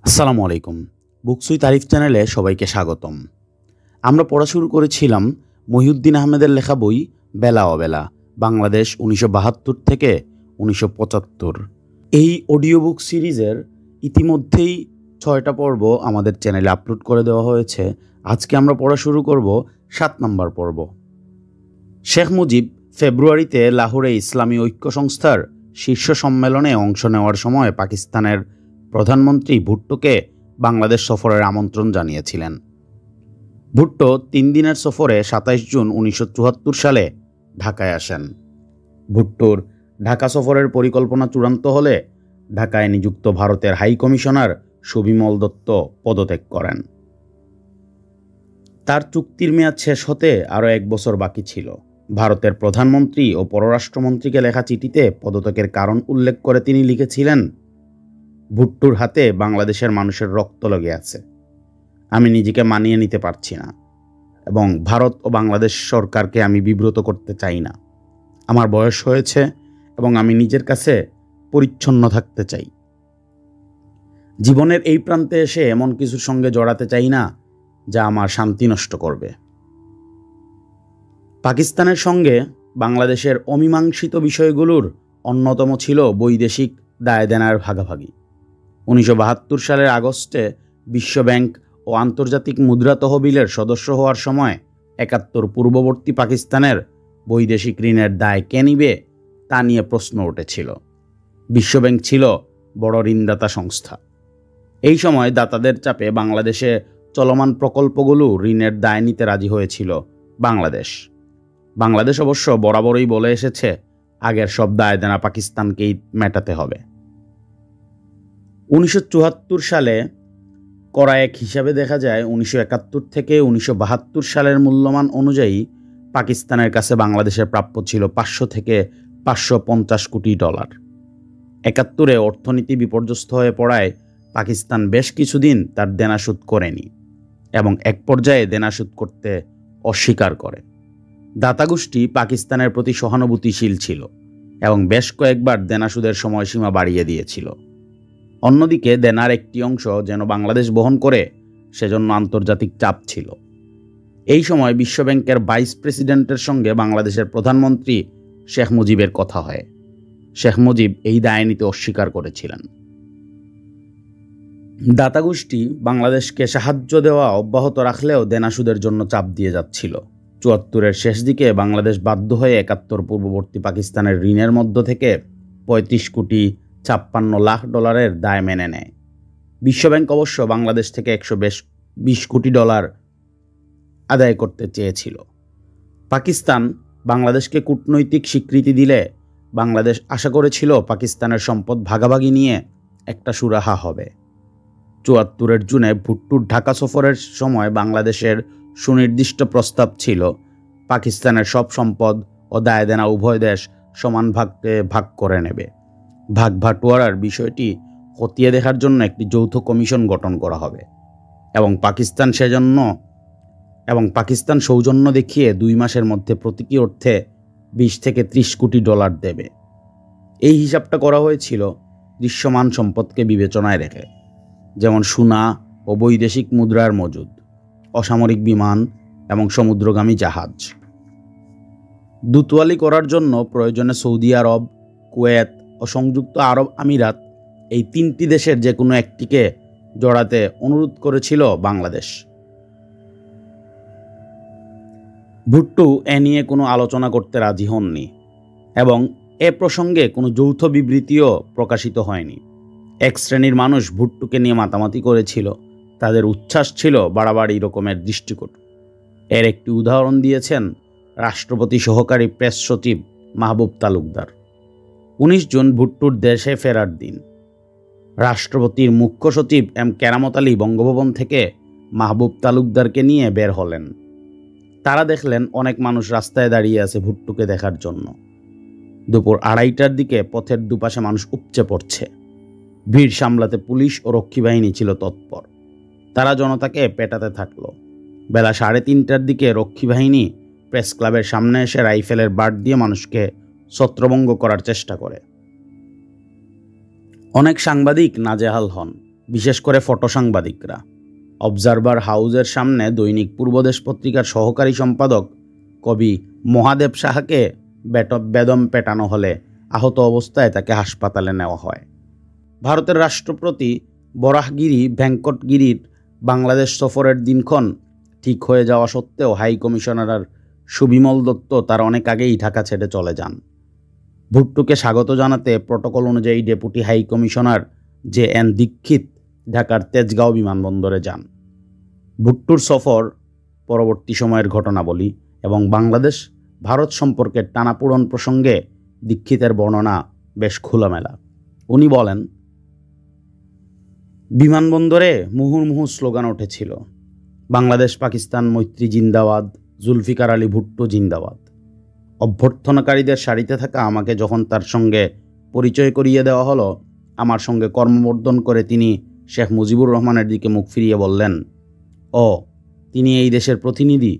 আসসালামু আলাইকুম। বুকসুই তারিফ চ্যানেলে সবাইকে স্বাগতম। আমরা পড়া শুরু করেছিলাম মহিউদ্দিন আহমেদের লেখা বই বেলা অবেলা, বাংলাদেশ ১৯৭২ থেকে ১৯৭৫। এই অডিও বুক সিরিজের ইতিমধ্যেই ৬টা পর্ব আমাদের চ্যানেলে আপলোড করে দেওয়া হয়েছে। আজকে আমরা পড়া শুরু করব ৭ নম্বর পর্ব। শেখ মুজিব ফেব্রুয়ারিতে লাহোরে ইসলামী ঐক্য সংস্থার শীর্ষ সম্মেলনে অংশ নেওয়ার সময় পাকিস্তানের প্রধানমন্ত্রী ভুট্টোকে বাংলাদেশ সফরের আমন্ত্রণ জানিয়েছিলেন। ভুট্টো ৩ দিনের সফরে ২৭ জুন ১৯৭৪ সালে ঢাকায় আসেন। ভুট্টোর ঢাকা সফরের পরিকল্পনা চূড়ান্ত হলে ঢাকায় নিযুক্ত ভারতের হাই কমিশনার সুবিমল দত্ত পদত্যাগ করেন। তার চুক্তির মেয়াদ শেষ হতে আরও ১ বছর বাকি ছিল। ভারতের প্রধানমন্ত্রী ও পররাষ্ট্রমন্ত্রীকে লেখা চিঠিতে পদত্যাগের কারণ উল্লেখ করে তিনি লিখেছিলেন, ভুট্টোর হাতে বাংলাদেশের মানুষের রক্ত লেগে আছে। আমি নিজেকে মানিয়ে নিতে পারছি না এবং ভারত ও বাংলাদেশ সরকারকে আমি বিব্রত করতে চাই না। আমার বয়স হয়েছে এবং আমি নিজের কাছে পরিচ্ছন্ন থাকতে চাই। জীবনের এই প্রান্তে এসে এমন কিছুর সঙ্গে জড়াতে চাই না যা আমার শান্তি নষ্ট করবে। পাকিস্তানের সঙ্গে বাংলাদেশের অমীমাংসিত বিষয়গুলোর অন্যতম ছিল বৈদেশিক দায়দেনার ভাগাভাগি। ১৯৭২ সালের আগস্টে বিশ্বব্যাংক ও আন্তর্জাতিক মুদ্রা তহবিলের সদস্য হওয়ার সময় ৭১ পূর্ববর্তী পাকিস্তানের বৈদেশিক ঋণের দায় কে নিবে তা নিয়ে প্রশ্ন উঠেছিল। বিশ্বব্যাংক ছিল বড় ঋণদাতা সংস্থা। এই সময় দাতাদের চাপে বাংলাদেশে চলমান প্রকল্পগুলো ঋণের দায় নিতে রাজি হয়েছিল বাংলাদেশ। বাংলাদেশ অবশ্য বরাবরই বলে এসেছে আগের সব দায় দেনা পাকিস্তানকেই মেটাতে হবে। ১৯৭৪ সালে করা এক হিসাবে দেখা যায় ১৯৭১ থেকে ১৯৭২ সালের মূল্যমান অনুযায়ী পাকিস্তানের কাছে বাংলাদেশের প্রাপ্য ছিল ৫০০ থেকে ৫৫০ কোটি ডলার। ৭১-এ অর্থনীতি বিপর্যস্ত হয়ে পড়ায় পাকিস্তান বেশ কিছুদিন তার দেনা শোধ করেনি এবং এক পর্যায়ে দেনা শোধ করতে অস্বীকার করে। দাতাগোষ্ঠী পাকিস্তানের প্রতি সহানুভূতিশীল ছিল এবং বেশ কয়েকবার দেনা শোধের সময়সীমা বাড়িয়ে দিয়েছিল। অন্যদিকে দেনার একটি অংশ যেন বাংলাদেশ বহন করে সেজন্য আন্তর্জাতিক চাপ ছিল। এই সময় বিশ্বব্যাংকের ভাইস প্রেসিডেন্টের সঙ্গে বাংলাদেশের প্রধানমন্ত্রী শেখ মুজিবের কথা হয়। শেখ মুজিব এই দায় নিতে অস্বীকার করেছিলেন। দাতাগোষ্ঠী বাংলাদেশকে সাহায্য দেওয়া অব্যাহত রাখলেও দেনা সুদের জন্য চাপ দিয়ে যাচ্ছিল। ৭৪-এর শেষ দিকে বাংলাদেশ বাধ্য হয়ে ৭১ পূর্ববর্তী পাকিস্তানের ঋণের মধ্য থেকে ৩৫ কোটি ৫৬ লাখ ডলারের দায় মেনে নেয়। বিশ্বব্যাংক অবশ্য বাংলাদেশ থেকে ১২০ কোটি ডলার আদায় করতে চেয়েছিল। পাকিস্তান বাংলাদেশকে কূটনৈতিক স্বীকৃতি দিলে বাংলাদেশ আশা করেছিল পাকিস্তানের সম্পদ ভাগাভাগি নিয়ে একটা সুরাহা হবে। ৭৪-এর জুনে ভুট্টোর ঢাকা সফরের সময় বাংলাদেশের সুনির্দিষ্ট প্রস্তাব ছিল পাকিস্তানের সব সম্পদ ও দায় দেনা উভয় দেশ সমান ভাগে ভাগ করে নেবে। ভাগ বাটোয়ারার বিষয়টি খতিয়ে দেখার জন্য একটি যৌথ কমিশন গঠন করা হবে এবং পাকিস্তান সৌজন্য দেখিয়ে ২ মাসের মধ্যে প্রতীকী অর্থে ২০ থেকে ৩০ কোটি ডলার দেবে। এই হিসাবটা করা হয়েছিল দৃশ্যমান সম্পদকে বিবেচনায় রেখে, যেমন সোনা ও বৈদেশিক মুদ্রার মজুদ, অসামরিক বিমান এবং সমুদ্রগামী জাহাজ। দুতোয়ালি করার জন্য প্রয়োজনে সৌদি আরব, কুয়েত ও সংযুক্ত আরব আমিরাত এই ৩টি দেশের যে কোনো একটিকে জড়াতে অনুরোধ করেছিল বাংলাদেশ। ভুট্টো এ নিয়ে কোনো আলোচনা করতে রাজি হননি এবং এ প্রসঙ্গে কোনো যৌথ বিবৃতিও প্রকাশিত হয়নি। এক শ্রেণীর মানুষ ভুট্টোকে নিয়ে মাতামাতি করেছিল। তাদের উচ্ছ্বাস ছিল বাড়াবাড়ি রকমের দৃষ্টিকটু। এর একটি উদাহরণ দিয়েছেন রাষ্ট্রপতি সহকারী প্রেস সচিব মাহবুব তালুকদার। ১৯ জুন ভুট্টোর দেশে ফেরার দিন রাষ্ট্রপতির মুখ্য সচিব এম কেরামত আলী বঙ্গভবন থেকে মাহবুব তালুকদারকে নিয়ে বের হলেন। তারা দেখলেন অনেক মানুষ রাস্তায় দাঁড়িয়ে আছে ভুট্টোকে দেখার জন্য। দুপুর ২:৩০টার দিকে পথের দুপাশে মানুষ উপচে পড়ছে। ভিড় সামলাতে পুলিশ ও রক্ষী বাহিনী ছিল তৎপর। তারা জনতাকে পেটাতে থাকল। বেলা ৩:৩০টার দিকে রক্ষী বাহিনী প্রেস ক্লাবের সামনে এসে রাইফেলের বাট দিয়ে মানুষকে ছত্রভঙ্গ করার চেষ্টা করে। অনেক সাংবাদিক নাজেহাল হন। বিশেষ করে ফটো সাংবাদিকরা। অবজারভার হাউসের সামনে দৈনিক পূর্বদেশ পত্রিকার সহকারী সম্পাদক কবি মহাদেব সাহাকে বেদম পেটানো হলে আহত অবস্থায় তাকে হাসপাতালে নেওয়া হয়। ভারতের রাষ্ট্রপতি বরাহগিরি ভেঙ্কটগিরির বাংলাদেশ সফরের দিনক্ষণ ঠিক হয়ে যাওয়া সত্ত্বেও হাই কমিশনার সুবিমল দত্ত তার অনেক আগেই ঢাকা ছেড়ে চলে যান। ভুট্টোকে স্বাগত জানাতে প্রটোকল অনুযায়ী ডেপুটি হাই কমিশনার JN দীক্ষিত ঢাকার তেজগাঁও বিমানবন্দরে যান। ভুট্টোর সফর, পরবর্তী সময়ের ঘটনাবলী এবং বাংলাদেশ ভারত সম্পর্কের টানাপোড়েন প্রসঙ্গে দীক্ষিতের বর্ণনা বেশ খোলামেলা। উনি বলেন, বিমানবন্দরে মুহুর্মুহু স্লোগান উঠেছিল, বাংলাদেশ পাকিস্তান মৈত্রী জিন্দাবাদ, জুলফিকার আলী ভুট্টো জিন্দাবাদ। অভ্যর্থনাকারীদের সারিতে থাকা আমাকে যখন তার সঙ্গে পরিচয় করিয়ে দেওয়া হলো, আমার সঙ্গে কর্মবর্ধন করে তিনি শেখ মুজিবুর রহমানের দিকে মুখ ফিরিয়ে বললেন, ও তিনি এই দেশের প্রতিনিধি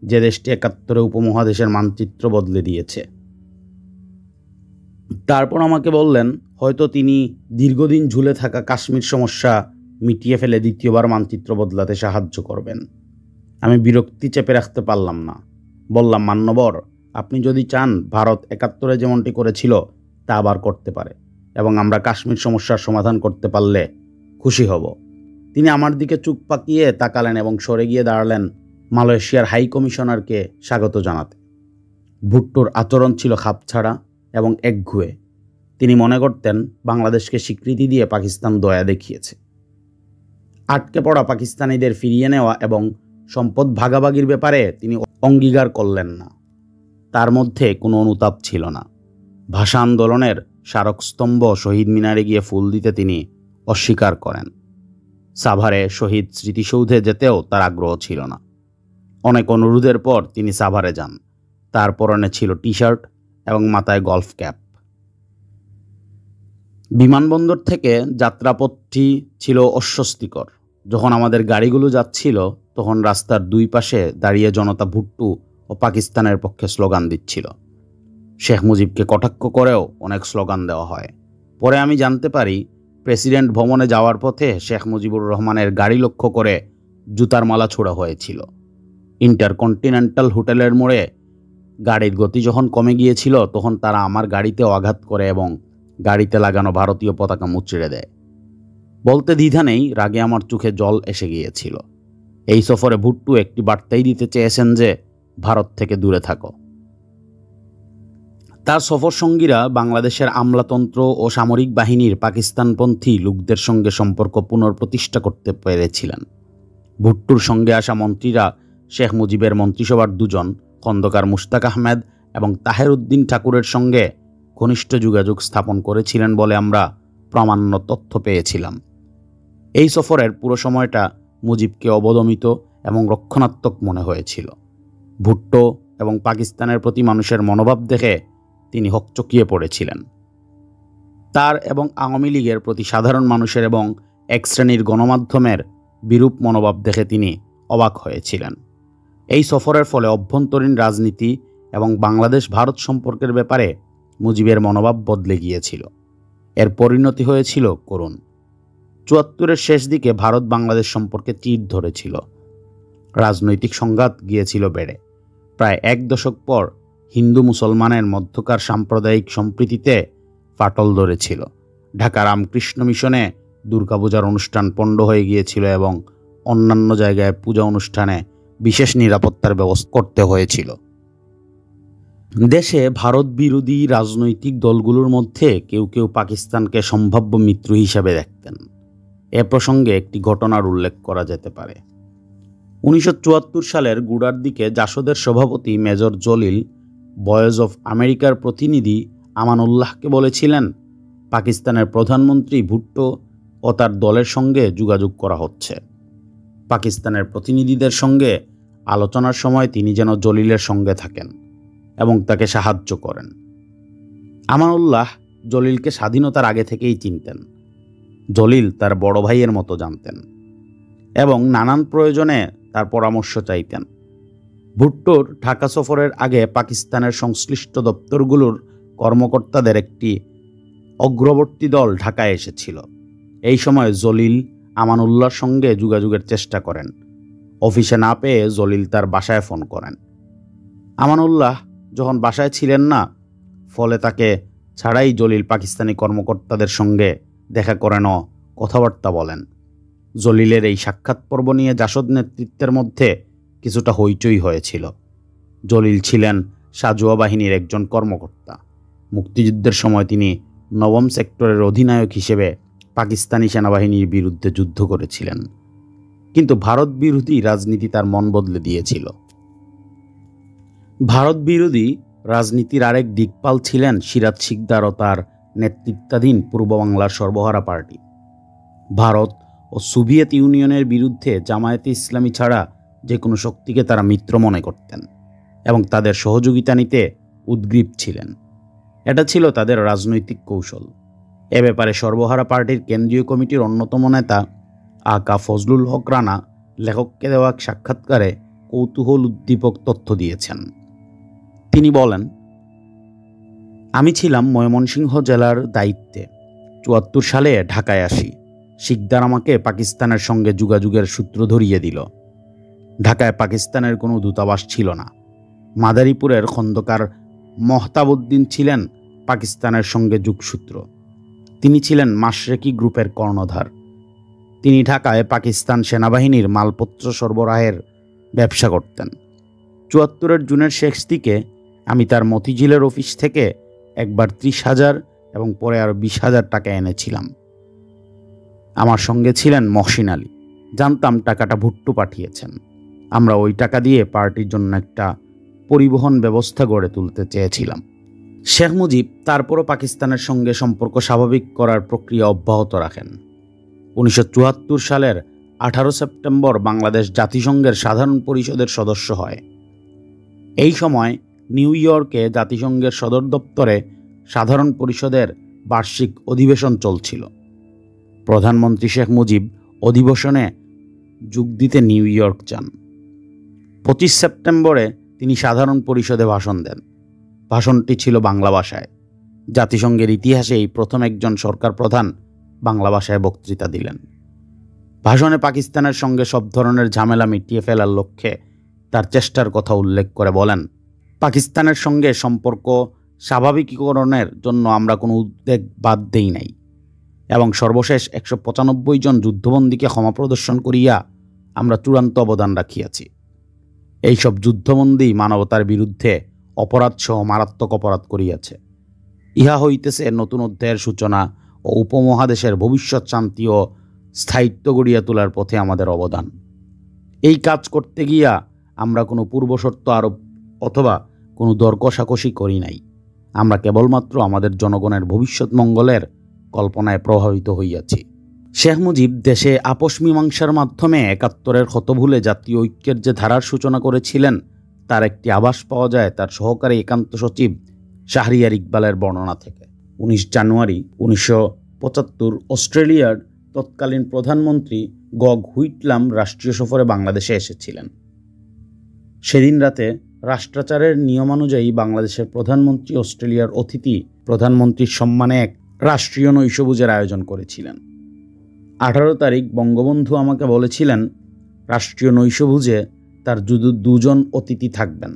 যে দেশটি ৭১ উপমহাদেশের মানচিত্র বদলে দিয়েছে। তারপর আমাকে বললেন, হয়তো তিনি দীর্ঘদিন ঝুলে থাকা কাশ্মীর সমস্যা মিটিয়ে ফেলে দ্বিতীয়বার মানচিত্র বদলাতে সাহায্য করবেন। আমি বিরক্তি চেপে রাখতে পারলাম না। বললাম, মান্যবর, আপনি যদি চান ভারত ৭১ যেমনটি করেছিল তা আবার করতে পারে এবং আমরা কাশ্মীর সমস্যার সমাধান করতে পারলে খুশি হব। তিনি আমার দিকে চোখ পাকিয়ে তাকালেন এবং সরে গিয়ে দাঁড়ালেন মালয়েশিয়ার হাই কমিশনারকে স্বাগত জানাতে। ভুট্টোর আচরণ ছিল খাপছাড়া এবং একগুঁয়ে। তিনি মনে করতেন বাংলাদেশকে স্বীকৃতি দিয়ে পাকিস্তান দয়া দেখিয়েছে। আটকে পড়া পাকিস্তানিদের ফিরিয়ে নেওয়া এবং সম্পদ ভাগাভাগির ব্যাপারে তিনি অঙ্গীকার করলেন না। তার মধ্যে কোনো অনুতাপ ছিল না। ভাষা আন্দোলনের স্মারকস্তম্ভ শহীদ মিনারে গিয়ে ফুল দিতে তিনি অস্বীকার করেন। সাভারে শহীদ স্মৃতিসৌধে যেতেও তার আগ্রহ ছিল না। অনেক অনুরোধের পর তিনি সাভারে যান। তার পরনে ছিল টি-শার্ট এবং মাথায় গলফ ক্যাপ। বিমানবন্দর থেকে যাত্রাপথটি ছিল অস্বস্তিকর। যখন আমাদের গাড়িগুলো যাচ্ছিল তখন রাস্তার দুই পাশে দাঁড়িয়ে জনতা ভুট্টো ও পাকিস্তানের পক্ষে স্লোগান দিচ্ছিল। শেখ মুজিবকে কটাক্ষ করেও অনেক স্লোগান দেওয়া হয়। পরে আমি জানতে পারি, প্রেসিডেন্ট ভবনে যাওয়ার পথে শেখ মুজিবুর রহমানের গাড়ি লক্ষ্য করে জুতার মালা ছোড়া হয়েছিল। ইন্টারকন্টিনেন্টাল হোটেলের মোড়ে গাড়ির গতি যখন কমে গিয়েছিল তখন তারা আমার গাড়িতেও আঘাত করে এবং গাড়িতে লাগানো ভারতীয় পতাকা মুচড়ে দেয়। বলতে দ্বিধা নেই, রাগে আমার চোখে জল এসে গিয়েছিল। এই সফরে ভুট্টো একটি বার্তাই দিতে চেয়েছেন যে ভারত থেকে দূরে থাকো। তার সফর সঙ্গীরা বাংলাদেশের আমলাতন্ত্র ও সামরিক বাহিনীর পাকিস্তানপন্থী লোকদের সঙ্গে সম্পর্ক পুনঃপ্রতিষ্ঠা করতে পেরেছিলেন। ভুট্টোর সঙ্গে আসা মন্ত্রীরা শেখ মুজিবের মন্ত্রিসভার দুজন, খন্দকার মুশতাক আহমেদ এবং তাহের উদ্দিন ঠাকুরের সঙ্গে ঘনিষ্ঠ যোগাযোগ স্থাপন করেছিলেন বলে আমরা প্রামাণ্য তথ্য পেয়েছিলাম। এই সফরের পুরো সময়টা মুজিবকে অবদমিত এবং রক্ষণাত্মক মনে হয়েছিল। ভুট্টো এবং পাকিস্তানের প্রতি মানুষের মনোভাব দেখে তিনি হকচকিয়ে পড়েছিলেন। তার এবং আওয়ামী লীগের প্রতি সাধারণ মানুষের এবং এক শ্রেণীর গণমাধ্যমের বিরূপ মনোভাব দেখে তিনি অবাক হয়েছিলেন। এই সফরের ফলে অভ্যন্তরীণ রাজনীতি এবং বাংলাদেশ ভারত সম্পর্কের ব্যাপারে মুজিবের মনোভাব বদলে গিয়েছিল। এর পরিণতি হয়েছিল করুণ। ৭৪-এর শেষ দিকে ভারত বাংলাদেশ সম্পর্কে চির ধরেছিল। রাজনৈতিক সংঘাত গিয়েছিল বেড়ে। প্রায় এক দশক পর হিন্দু মুসলমানের মধ্যকার সাম্প্রদায়িক সম্প্রীতিতে ফাটল ধরেছিল। ঢাকা রামকৃষ্ণ মিশনে দুর্গাপূজার অনুষ্ঠান পণ্ড হয়ে গিয়েছিল এবং অন্যান্য জায়গায় পূজা অনুষ্ঠানে বিশেষ নিরাপত্তার ব্যবস্থা করতে হয়েছিল। দেশে ভারত বিরোধী রাজনৈতিক দলগুলোর মধ্যে কেউ কেউ পাকিস্তানকে সম্ভাব্য মিত্র হিসাবে দেখতেন। এ প্রসঙ্গে একটি ঘটনার উল্লেখ করা যেতে পারে। ১৯৭৪ সালের গোড়ার দিকে জাসদের সভাপতি মেজর জলিল ভয়েস অফ আমেরিকার প্রতিনিধি আমানুল্লাহকে বলেছিলেন, পাকিস্তানের প্রধানমন্ত্রী ভুট্টো ও তার দলের সঙ্গে যোগাযোগ করা হচ্ছে। পাকিস্তানের প্রতিনিধিদের সঙ্গে আলোচনার সময় তিনি যেন জলিলের সঙ্গে থাকেন এবং তাকে সাহায্য করেন। আমানুল্লাহ জলিলকে স্বাধীনতার আগে থেকেই চিনতেন। জলিল তার বড় ভাইয়ের মতো জানতেন এবং নানান প্রয়োজনে তার পরামর্শ চাইতেন। ভুট্টোর ঢাকা সফরের আগে পাকিস্তানের সংশ্লিষ্ট দপ্তরগুলোর কর্মকর্তাদের একটি অগ্রবর্তী দল ঢাকায় এসেছিল। এই সময় জলিল, আমানুল্লাহর সঙ্গে যোগাযোগের চেষ্টা করেন। অফিসে না পেয়ে জলিল তার বাসায় ফোন করেন। আমানুল্লাহ যখন বাসায় ছিলেন না, ফলে তাকে ছাড়াই জলিল পাকিস্তানি কর্মকর্তাদের সঙ্গে দেখা করেন ও কথাবার্তা বলেন। জলিলের এই সাক্ষাৎ পর্ব নিয়ে জাসদ নেতৃত্বের মধ্যে কিছুটা হইচই হয়েছিল। জলিল ছিলেন সাজোয়া বাহিনীর একজন কর্মকর্তা। মুক্তিযুদ্ধের সময় তিনি 9ম সেক্টরের অধিনায়ক হিসেবে পাকিস্তানি সেনাবাহিনীর বিরুদ্ধে যুদ্ধ করেছিলেন, কিন্তু ভারত বিরোধী রাজনীতি তার মন বদলে দিয়েছিল। ভারত বিরোধী রাজনীতির আরেক দিকপাল ছিলেন সিরাজ শিকদার ও তার নেতৃত্বাধীন পূর্ব বাংলার সর্বহারা পার্টি। ভারত ও সোভিয়েত ইউনিয়নের বিরুদ্ধে জামায়াতে ইসলামী ছাড়া যে কোনো শক্তিকে তারা মিত্র মনে করতেন এবং তাদের সহযোগিতা নিতে উদ্গ্রীব ছিলেন। এটা ছিল তাদের রাজনৈতিক কৌশল। এ ব্যাপারে সর্বহারা পার্টির কেন্দ্রীয় কমিটির অন্যতম নেতা আকা ফজলুল হক রানা লেখককে দেওয়া সাক্ষাৎকারে কৌতূহল উদ্দীপক তথ্য দিয়েছেন। তিনি বলেন, আমি ছিলাম ময়মনসিংহ জেলার দায়িত্বে। ৭৪ সালে ঢাকায় আসি। শিকদার আমাকে পাকিস্তানের সঙ্গে যোগাযোগের সূত্র ধরিয়ে দিল। ঢাকায় পাকিস্তানের কোনো দূতাবাস ছিল না। মাদারীপুরের খন্দকার মহতাবউদ্দিন ছিলেন পাকিস্তানের সঙ্গে যোগসূত্র। তিনি ছিলেন মাশরেকি গ্রুপের কর্ণধার। তিনি ঢাকায় পাকিস্তান সেনাবাহিনীর মালপত্র সরবরাহের ব্যবসা করতেন। ৭৪ জুনের শেষ দিকে আমি তার মতিঝিলের অফিস থেকে একবার ৩০,০০০ এবং পরে আরও ২০,০০০ টাকা এনেছিলাম। আমার সঙ্গে ছিলেন মহসিন আলী। জানতাম টাকাটা ভুট্টো পাঠিয়েছেন। আমরা ওই টাকা দিয়ে পার্টির জন্য একটা পরিবহন ব্যবস্থা গড়ে তুলতে চেয়েছিলাম। শেখ মুজিব তারপরও পাকিস্তানের সঙ্গে সম্পর্ক স্বাভাবিক করার প্রক্রিয়া অব্যাহত রাখেন। ১৯৭৪ সালের 18 সেপ্টেম্বর বাংলাদেশ জাতিসংঘের সাধারণ পরিষদের সদস্য হয়। এই সময় নিউ ইয়র্কে জাতিসংঘের সদর দপ্তরে সাধারণ পরিষদের বার্ষিক অধিবেশন চলছিল। প্রধানমন্ত্রী শেখ মুজিব অধিবেশনে যোগ দিতে নিউ ইয়র্ক যান। 25 সেপ্টেম্বরে তিনি সাধারণ পরিষদে ভাষণ দেন। ভাষণটি ছিল বাংলা ভাষায়। জাতিসংঘের ইতিহাসে এই প্রথম একজন সরকার প্রধান বাংলা ভাষায় বক্তৃতা দিলেন। ভাষণে পাকিস্তানের সঙ্গে সব ধরনের ঝামেলা মিটিয়ে ফেলার লক্ষ্যে তার চেষ্টার কথা উল্লেখ করে বলেন, পাকিস্তানের সঙ্গে সম্পর্ক স্বাভাবিকীকরণের জন্য আমরা কোনো উদ্বেগ বাদ দেই নাই এবং সর্বশেষ 195 জন যুদ্ধবন্দীকে ক্ষমা প্রদর্শন করিয়া আমরা চূড়ান্ত অবদান রাখিয়াছি। এইসব যুদ্ধবন্দী মানবতার বিরুদ্ধে অপরাধসহ মারাত্মক অপরাধ করিয়াছে। ইহা হইতেছে নতুন অধ্যায়ের সূচনা ও উপমহাদেশের ভবিষ্যৎ শান্তি ও স্থায়িত্ব গড়িয়া তোলার পথে আমাদের অবদান। এই কাজ করতে গিয়া আমরা কোনো পূর্বশর্ত আরোপ অথবা কোনো দর কষাকষি করি নাই। আমরা কেবলমাত্র আমাদের জনগণের ভবিষ্যৎ মঙ্গলের কল্পনায় প্রভাবিত হইয়াছি। শেখ মুজিব দেশে আপোষ মীমাংসার মাধ্যমে ৭১-এর ক্ষত ভুলে জাতীয় ঐক্যের যে ধারার সূচনা করেছিলেন তার একটি আভাস পাওয়া যায় তার সহকারী একান্ত সচিব শাহরিয়ার ইকবালের বর্ণনা থেকে। 19 জানুয়ারি 1975 অস্ট্রেলিয়ার তৎকালীন প্রধানমন্ত্রী গগ হুইটলাম রাষ্ট্রীয় সফরে বাংলাদেশে এসেছিলেন। সেদিন রাতে রাষ্ট্রাচারের নিয়মানুযায়ী বাংলাদেশের প্রধানমন্ত্রী অস্ট্রেলিয়ার অতিথি প্রধানমন্ত্রীর সম্মানে এক রাষ্ট্রীয় নৈশভোজের আয়োজন করেছিলেন। 18 তারিখ বঙ্গবন্ধু আমাকে বলেছিলেন রাষ্ট্রীয় নৈশভোজে তার 2 অতিথি থাকবেন।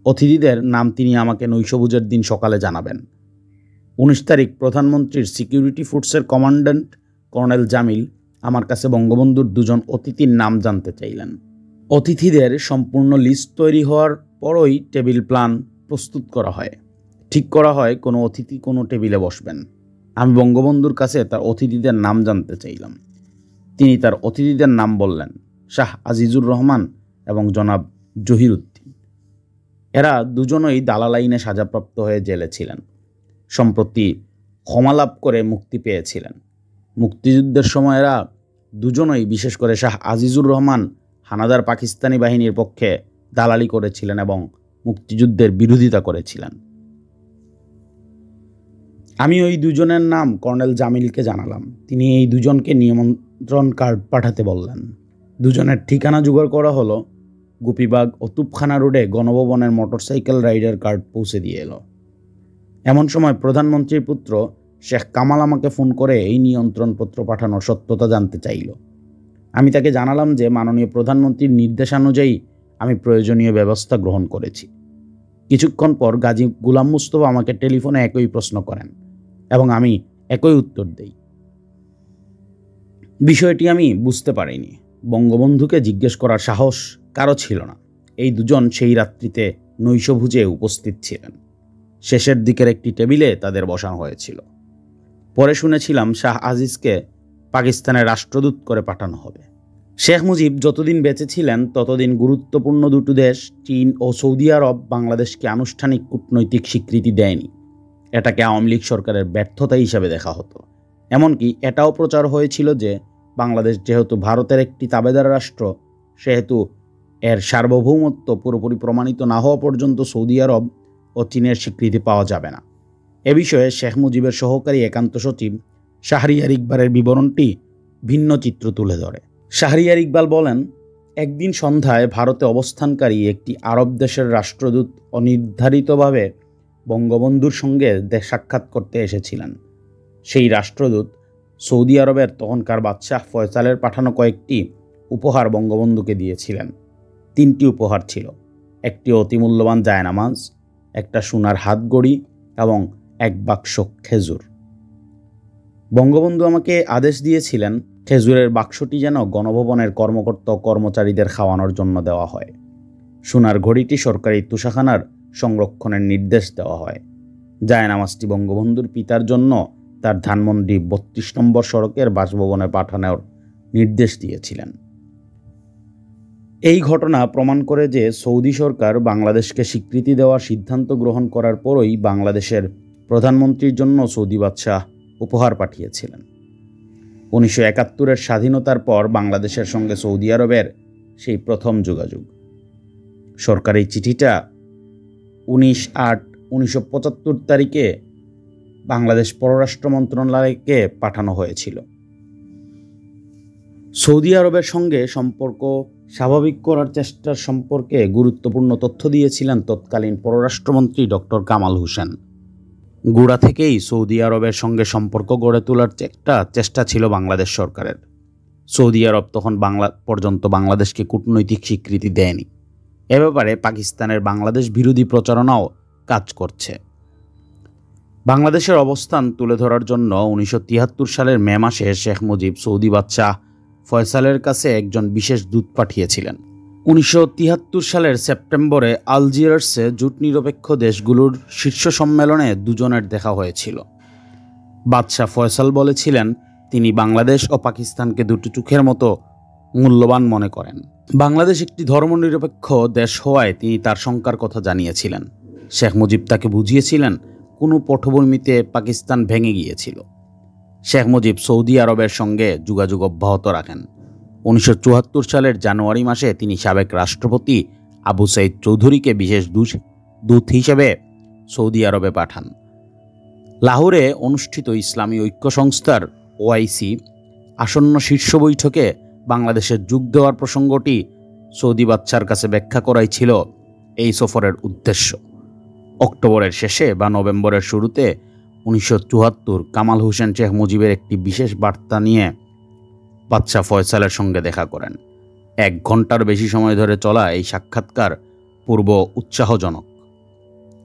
অতিথিদের নাম তিনি আমাকে নৈশভোজের দিন সকালে জানাবেন। 19 তারিখ প্রধানমন্ত্রীর সিকিউরিটি ফোর্সের কমান্ড্যান্ট কর্নেল জামিল আমার কাছে বঙ্গবন্ধুর 2 অতিথির নাম জানতে চাইলেন। অতিথিদের সম্পূর্ণ লিস্ট তৈরি হওয়ার পরই টেবিল প্ল্যান প্রস্তুত করা হয়। ঠিক করা হয় কোনো অতিথি কোনো টেবিলে বসবেন। আমি বঙ্গবন্ধুর কাছে তার অতিথিদের নাম জানতে চাইলাম। তিনি তার অতিথিদের নাম বললেন, শাহ আজিজুর রহমান এবং জনাব জহিরুদ্দিন। এরা দুজনই দালাল আইনে সাজাপ্রাপ্ত হয়ে জেলে ছিলেন। সম্প্রতি ক্ষমা লাভ করে মুক্তি পেয়েছিলেন। মুক্তিযুদ্ধের সময় এরা দুজনই, বিশেষ করে শাহ আজিজুর রহমান, হানাদার পাকিস্তানি বাহিনীর পক্ষে দালালি করেছিলেন এবং মুক্তিযুদ্ধের বিরোধিতা করেছিলেন। আমি ওই 2 জনের নাম কর্নেল জামিলকে জানালাম। তিনি এই 2 জনকে নিমন্ত্রণ কার্ড পাঠাতে বললেন। 2 জনের ঠিকানা জোগাড় করা হলো। গোপীবাগ ও তুপখানা রোডে গণভবনের মোটরসাইকেল রাইডার কার্ড পৌঁছে দিয়ে এলো। এমন সময় প্রধানমন্ত্রীর পুত্র শেখ কামাল আমাকে ফোন করে এই নিয়ন্ত্রণপত্র পাঠানোর সত্যতা জানতে চাইল। আমি তাকে জানালাম যে মাননীয় প্রধানমন্ত্রীর নির্দেশানুযায়ী আমি প্রয়োজনীয় ব্যবস্থা গ্রহণ করেছি। কিছুক্ষণ পর গাজী গোলাম মুস্তফা আমাকে টেলিফোনে একই প্রশ্ন করেন এবং আমি একই উত্তর দেই। বিষয়টি আমি বুঝতে পারিনি। বঙ্গবন্ধুকে জিজ্ঞেস করার সাহস কারো ছিল না। এই দুজন সেই রাত্রিতে নৈশভোজে উপস্থিত ছিলেন। শেষের দিকের একটি টেবিলে তাদের বসানো হয়েছিল। পরে শুনেছিলাম শাহ আজিজকে পাকিস্তানের রাষ্ট্রদূত করে পাঠানো হবে। শেখ মুজিব যতদিন বেঁচে ছিলেন ততদিন গুরুত্বপূর্ণ দুটো দেশ চীন ও সৌদি আরব বাংলাদেশকে আনুষ্ঠানিক কূটনৈতিক স্বীকৃতি দেয়নি। এটাকে আওয়ামী লীগ সরকারের ব্যর্থতা হিসাবে দেখা হতো। এমনকি এটাও প্রচার হয়েছিল যে বাংলাদেশ যেহেতু ভারতের একটি তাবেদার রাষ্ট্র, সেহেতু এর সার্বভৌমত্ব পুরোপুরি প্রমাণিত না হওয়া পর্যন্ত সৌদি আরব ও চীনের স্বীকৃতি পাওয়া যাবে না। এ বিষয়ে শেখ মুজিবের সহকারী একান্ত সচিব শাহরিয়ার ইকবালের বিবরণটি ভিন্ন চিত্র তুলে ধরে। শাহরিয়ার ইকবাল বলেন, একদিন সন্ধ্যায় ভারতে অবস্থানকারী একটি আরব দেশের রাষ্ট্রদূত অনির্ধারিতভাবে বঙ্গবন্ধুর সঙ্গে সাক্ষাৎ করতে এসেছিলেন। সেই রাষ্ট্রদূত সৌদি আরবের তখনকার বাদশাহ ফয়সালের পাঠানো কয়েকটি উপহার বঙ্গবন্ধুকে দিয়েছিলেন। 3টি উপহার ছিল, একটি অতিমূল্যবান জায়নামাজ, একটা সোনার হাতগড়ি এবং এক বাক্স খেজুর। বঙ্গবন্ধু আমাকে আদেশ দিয়েছিলেন খেজুরের বাক্সটি যেন গণভবনের কর্মকর্তা ও কর্মচারীদের খাওয়ানোর জন্য দেওয়া হয়। সোনার ঘড়িটি সরকারি তুষাখানার সংরক্ষণের নির্দেশ দেওয়া হয়। জায়নামাজটি বঙ্গবন্ধুর পিতার জন্য তার ধানমন্ডি 32 নম্বর সড়কের বাসভবনে পাঠানোর নির্দেশ দিয়েছিলেন। এই ঘটনা প্রমাণ করে যে সৌদি সরকার বাংলাদেশকে স্বীকৃতি দেওয়ার সিদ্ধান্ত গ্রহণ করার পরই বাংলাদেশের প্রধানমন্ত্রীর জন্য সৌদি বাদশাহ উপহার পাঠিয়েছিলেন। 1971-এর স্বাধীনতার পর বাংলাদেশের সঙ্গে সৌদি আরবের সেই প্রথম যোগাযোগ। সরকারি চিঠিটা 19/8/1975 তারিখে বাংলাদেশ পররাষ্ট্র মন্ত্রণালয়কে পাঠানো হয়েছিল। সৌদি আরবের সঙ্গে সম্পর্ক স্বাভাবিক করার চেষ্টার সম্পর্কে গুরুত্বপূর্ণ তথ্য দিয়েছিলেন তৎকালীন পররাষ্ট্রমন্ত্রী ডক্টর কামাল হোসেন। গোড়া থেকেই সৌদি আরবের সঙ্গে সম্পর্ক গড়ে তোলার একটা চেষ্টা ছিল বাংলাদেশ সরকারের। সৌদি আরব তখন পর্যন্ত বাংলাদেশকে কূটনৈতিক স্বীকৃতি দেয়নি। এ ব্যাপারে পাকিস্তানের বাংলাদেশ বিরোধী প্রচারণাও কাজ করছে। বাংলাদেশের অবস্থান তুলে ধরার জন্য 1973 সালের মে মাসে শেখ মুজিব সৌদি বাদশাহ ফয়সালের কাছে একজন বিশেষ দূত পাঠিয়েছিলেন। 1973 সালের সেপ্টেম্বরে আলজিয়ার্সে জোট নিরপেক্ষ দেশগুলোর শীর্ষ সম্মেলনে দুজনের দেখা হয়েছিল। বাদশাহ ফয়সাল বলেছিলেন তিনি বাংলাদেশ ও পাকিস্তানকে দুটো চোখের মতো মূল্যবান মনে করেন। বাংলাদেশ একটি ধর্মনিরপেক্ষ দেশ হওয়ায় তিনি তার শঙ্কার কথা জানিয়েছিলেন। শেখ মুজিব তাকে বুঝিয়েছিলেন কোনো পটভূমিতে পাকিস্তান ভেঙে গিয়েছিল। শেখ মুজিব সৌদি আরবের সঙ্গে যোগাযোগ অব্যাহত রাখেন। 1974 সালের জানুয়ারি মাসে তিনি সাবেক রাষ্ট্রপতি আবু সাইদ চৌধুরীকে বিশেষ দূত হিসেবে সৌদি আরবে পাঠান। লাহোরে অনুষ্ঠিত ইসলামী ঐক্য সংস্থার OIC আসন্ন শীর্ষ বৈঠকে বাংলাদেশের যোগ দেওয়ার প্রসঙ্গটি সৌদি বাদশার কাছে ব্যাখ্যা করাই ছিল এই সফরের উদ্দেশ্য। অক্টোবরের শেষে বা নভেম্বরের শুরুতে 1974 কামাল হোসেন শেখ মুজিবের একটি বিশেষ বার্তা নিয়ে বাদশাহ ফয়সালের সঙ্গে দেখা করেন। 1 ঘন্টার বেশি সময় ধরে চলা এই সাক্ষাৎকার পূর্ব উৎসাহজনক।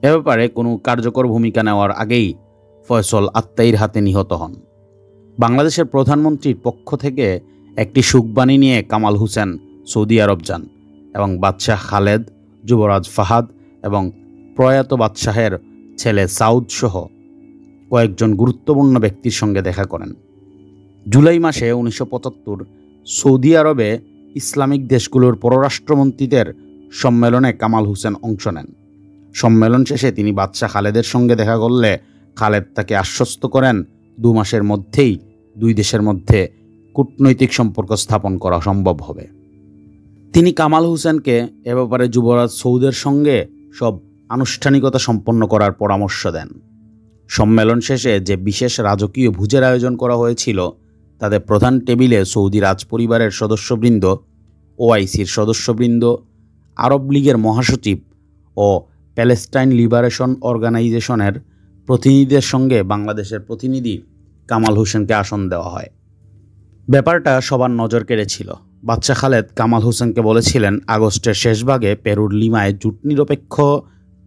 এ ব্যাপারে কোনো কার্যকর ভূমিকা নেওয়ার আগেই ফয়সাল আত্মাইর হাতে নিহত হন। বাংলাদেশের প্রধানমন্ত্রীর পক্ষ থেকে একটি শোকবাণী নিয়ে কামাল হোসেন সৌদি আরব যান এবং বাদশাহ খালেদ, যুবরাজ ফাহাদ এবং প্রয়াত বাদশাহের ছেলে সাউদ সহ কয়েকজন গুরুত্বপূর্ণ ব্যক্তির সঙ্গে দেখা করেন। জুলাই মাসে 1975 সৌদি আরবে ইসলামিক দেশগুলোর পররাষ্ট্রমন্ত্রীদের সম্মেলনে কামাল হোসেন অংশ নেন। সম্মেলন শেষে তিনি বাদশাহ খালেদের সঙ্গে দেখা করলে খালেদ তাকে আশ্বস্ত করেন 2 মাসের মধ্যেই 2 দেশের মধ্যে কূটনৈতিক সম্পর্ক স্থাপন করা সম্ভব হবে। তিনি কামাল হোসেনকে এ ব্যাপারে যুবরাজ সৌদের সঙ্গে সব আনুষ্ঠানিকতা সম্পন্ন করার পরামর্শ দেন। সম্মেলন শেষে যে বিশেষ রাজকীয় ভোজের আয়োজন করা হয়েছিল তাতে প্রধান টেবিলে সৌদি রাজপরিবারের সদস্যবৃন্দ, OICর সদস্যবৃন্দ, আরব লীগের মহাসচিব ও প্যালেস্টাইন লিবারেশন অর্গানাইজেশনের প্রতিনিধিদের সঙ্গে বাংলাদেশের প্রতিনিধি কামাল হোসেনকে আসন দেওয়া হয়। ব্যাপারটা সবার নজর কেড়েছিল। বাদশা খালেদ কামাল হোসেনকে বলেছিলেন, আগস্টের শেষ ভাগে পেরুর লিমায় জোট নিরপেক্ষ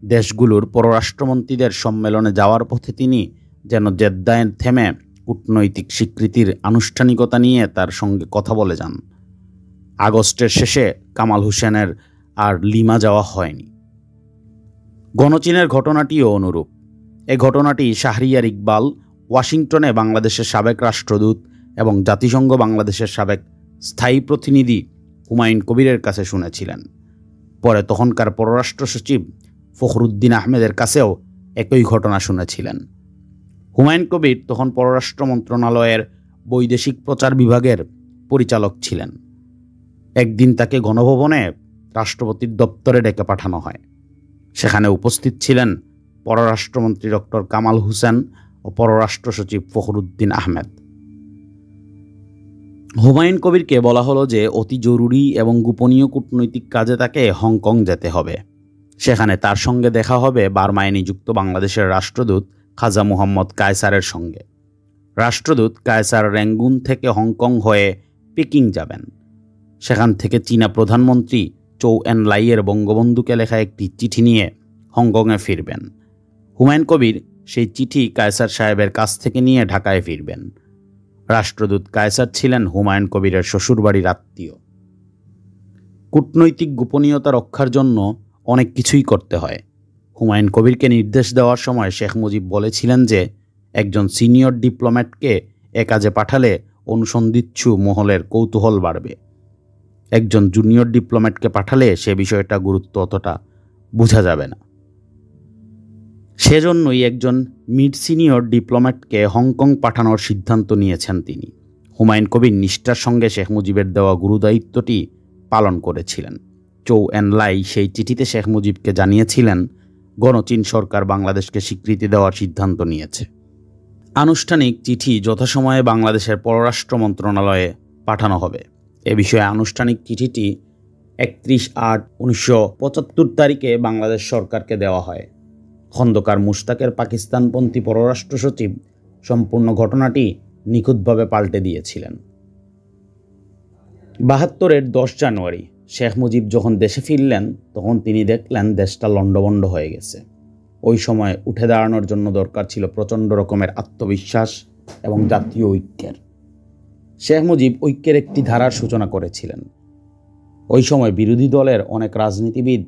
দেশগুলোর পররাষ্ট্রমন্ত্রীদের সম্মেলনে যাওয়ার পথে তিনি যেন জেদ্দায় থেমে কূটনৈতিক স্বীকৃতির আনুষ্ঠানিকতা নিয়ে তার সঙ্গে কথা বলে যান। আগস্টের শেষে কামাল হোসেনের আর লিমা যাওয়া হয়নি। গণচীনের ঘটনাটিও অনুরূপ। এই ঘটনাটি শাহরিয়ার ইকবাল ওয়াশিংটনে বাংলাদেশের সাবেক রাষ্ট্রদূত এবং জাতিসংঘ বাংলাদেশের সাবেক স্থায়ী প্রতিনিধি হুমায়ুন কবিরের কাছে শুনেছিলেন। পরে তখনকার পররাষ্ট্র সচিব ফখরুদ্দিন আহমেদের কাছেও একই ঘটনা শুনেছিলেন। হুমায়ুন কবির তখন পররাষ্ট্র মন্ত্রণালয়ের বৈদেশিক প্রচার বিভাগের পরিচালক ছিলেন। একদিন তাকে গণভবনে রাষ্ট্রপতির দপ্তরে ডেকে পাঠানো হয়। সেখানে উপস্থিত ছিলেন পররাষ্ট্রমন্ত্রী ডক্টর কামাল হোসেন ও পররাষ্ট্র সচিব ফখরুদ্দিন আহমেদ। হুমায়ুন কবিরকে বলা হলো যে অতি জরুরি এবং গোপনীয় কূটনৈতিক কাজে তাকে হংকং যেতে হবে। সেখানে তার সঙ্গে দেখা হবে বার্মায় নিযুক্ত বাংলাদেশের রাষ্ট্রদূত খাজা মুহাম্মদ কায়সারের সঙ্গে। রাষ্ট্রদূত কায়সার র্যাঙ্গুন থেকে হংকং হয়ে পেকিং যাবেন। সেখান থেকে চীনা প্রধানমন্ত্রী চৌ এন লাইয়ের বঙ্গবন্ধুকে লেখা একটি চিঠি নিয়ে হংকংয়ে ফিরবেন। হুমায়ুন কবির সেই চিঠি কায়সার সাহেবের কাছ থেকে নিয়ে ঢাকায় ফিরবেন। রাষ্ট্রদূত কায়সার ছিলেন হুমায়ুন কবিরের শ্বশুরবাড়ির আত্মীয়। কূটনৈতিক গোপনীয়তা রক্ষার জন্য অনেক কিছুই করতে হয়। হুমায়ুন কবিরকে নির্দেশ দেওয়ার সময় শেখ মুজিব বলেছিলেন যে একজন সিনিয়র ডিপ্লোম্যাটকে এ কাজে পাঠালে অনুসন্ধিৎসু মহলের কৌতূহল বাড়বে। একজন জুনিয়র ডিপ্লোম্যাটকে পাঠালে সে বিষয়টা গুরুত্ব অতটা বোঝা যাবে না। সেজন্যই একজন মিড সিনিয়র ডিপ্লোম্যাটকে হংকং পাঠানোর সিদ্ধান্ত নিয়েছেন তিনি। হুমায়ুন কবির নিষ্ঠার সঙ্গে শেখ মুজিবের দেওয়া গুরুদায়িত্বটি পালন করেছিলেন। চৌ এন লাই সেই চিঠিতে শেখ মুজিবকে জানিয়েছিলেন গণচীন সরকার বাংলাদেশকে স্বীকৃতি দেওয়ার সিদ্ধান্ত নিয়েছে। আনুষ্ঠানিক চিঠি যথাসময়ে বাংলাদেশের পররাষ্ট্র মন্ত্রণালয়ে পাঠানো হবে। এ বিষয়ে আনুষ্ঠানিক চিঠিটি 31/8/1975 তারিখে বাংলাদেশ সরকারকে দেওয়া হয়। খন্দকার মুশতাকের পাকিস্তানপন্থী পররাষ্ট্র সচিব সম্পূর্ণ ঘটনাটি নিখুঁতভাবে পাল্টে দিয়েছিলেন। 72-এর 10 জানুয়ারি শেখ মুজিব যখন দেশে ফিরলেন তখন তিনি দেখলেন দেশটা লণ্ডভণ্ড হয়ে গেছে। ওই সময় উঠে দাঁড়ানোর জন্য দরকার ছিল প্রচণ্ড রকমের আত্মবিশ্বাস এবং জাতীয় ঐক্যের। শেখ মুজিব ঐক্যের একটি ধারার সূচনা করেছিলেন। ওই সময় বিরোধী দলের অনেক রাজনীতিবিদ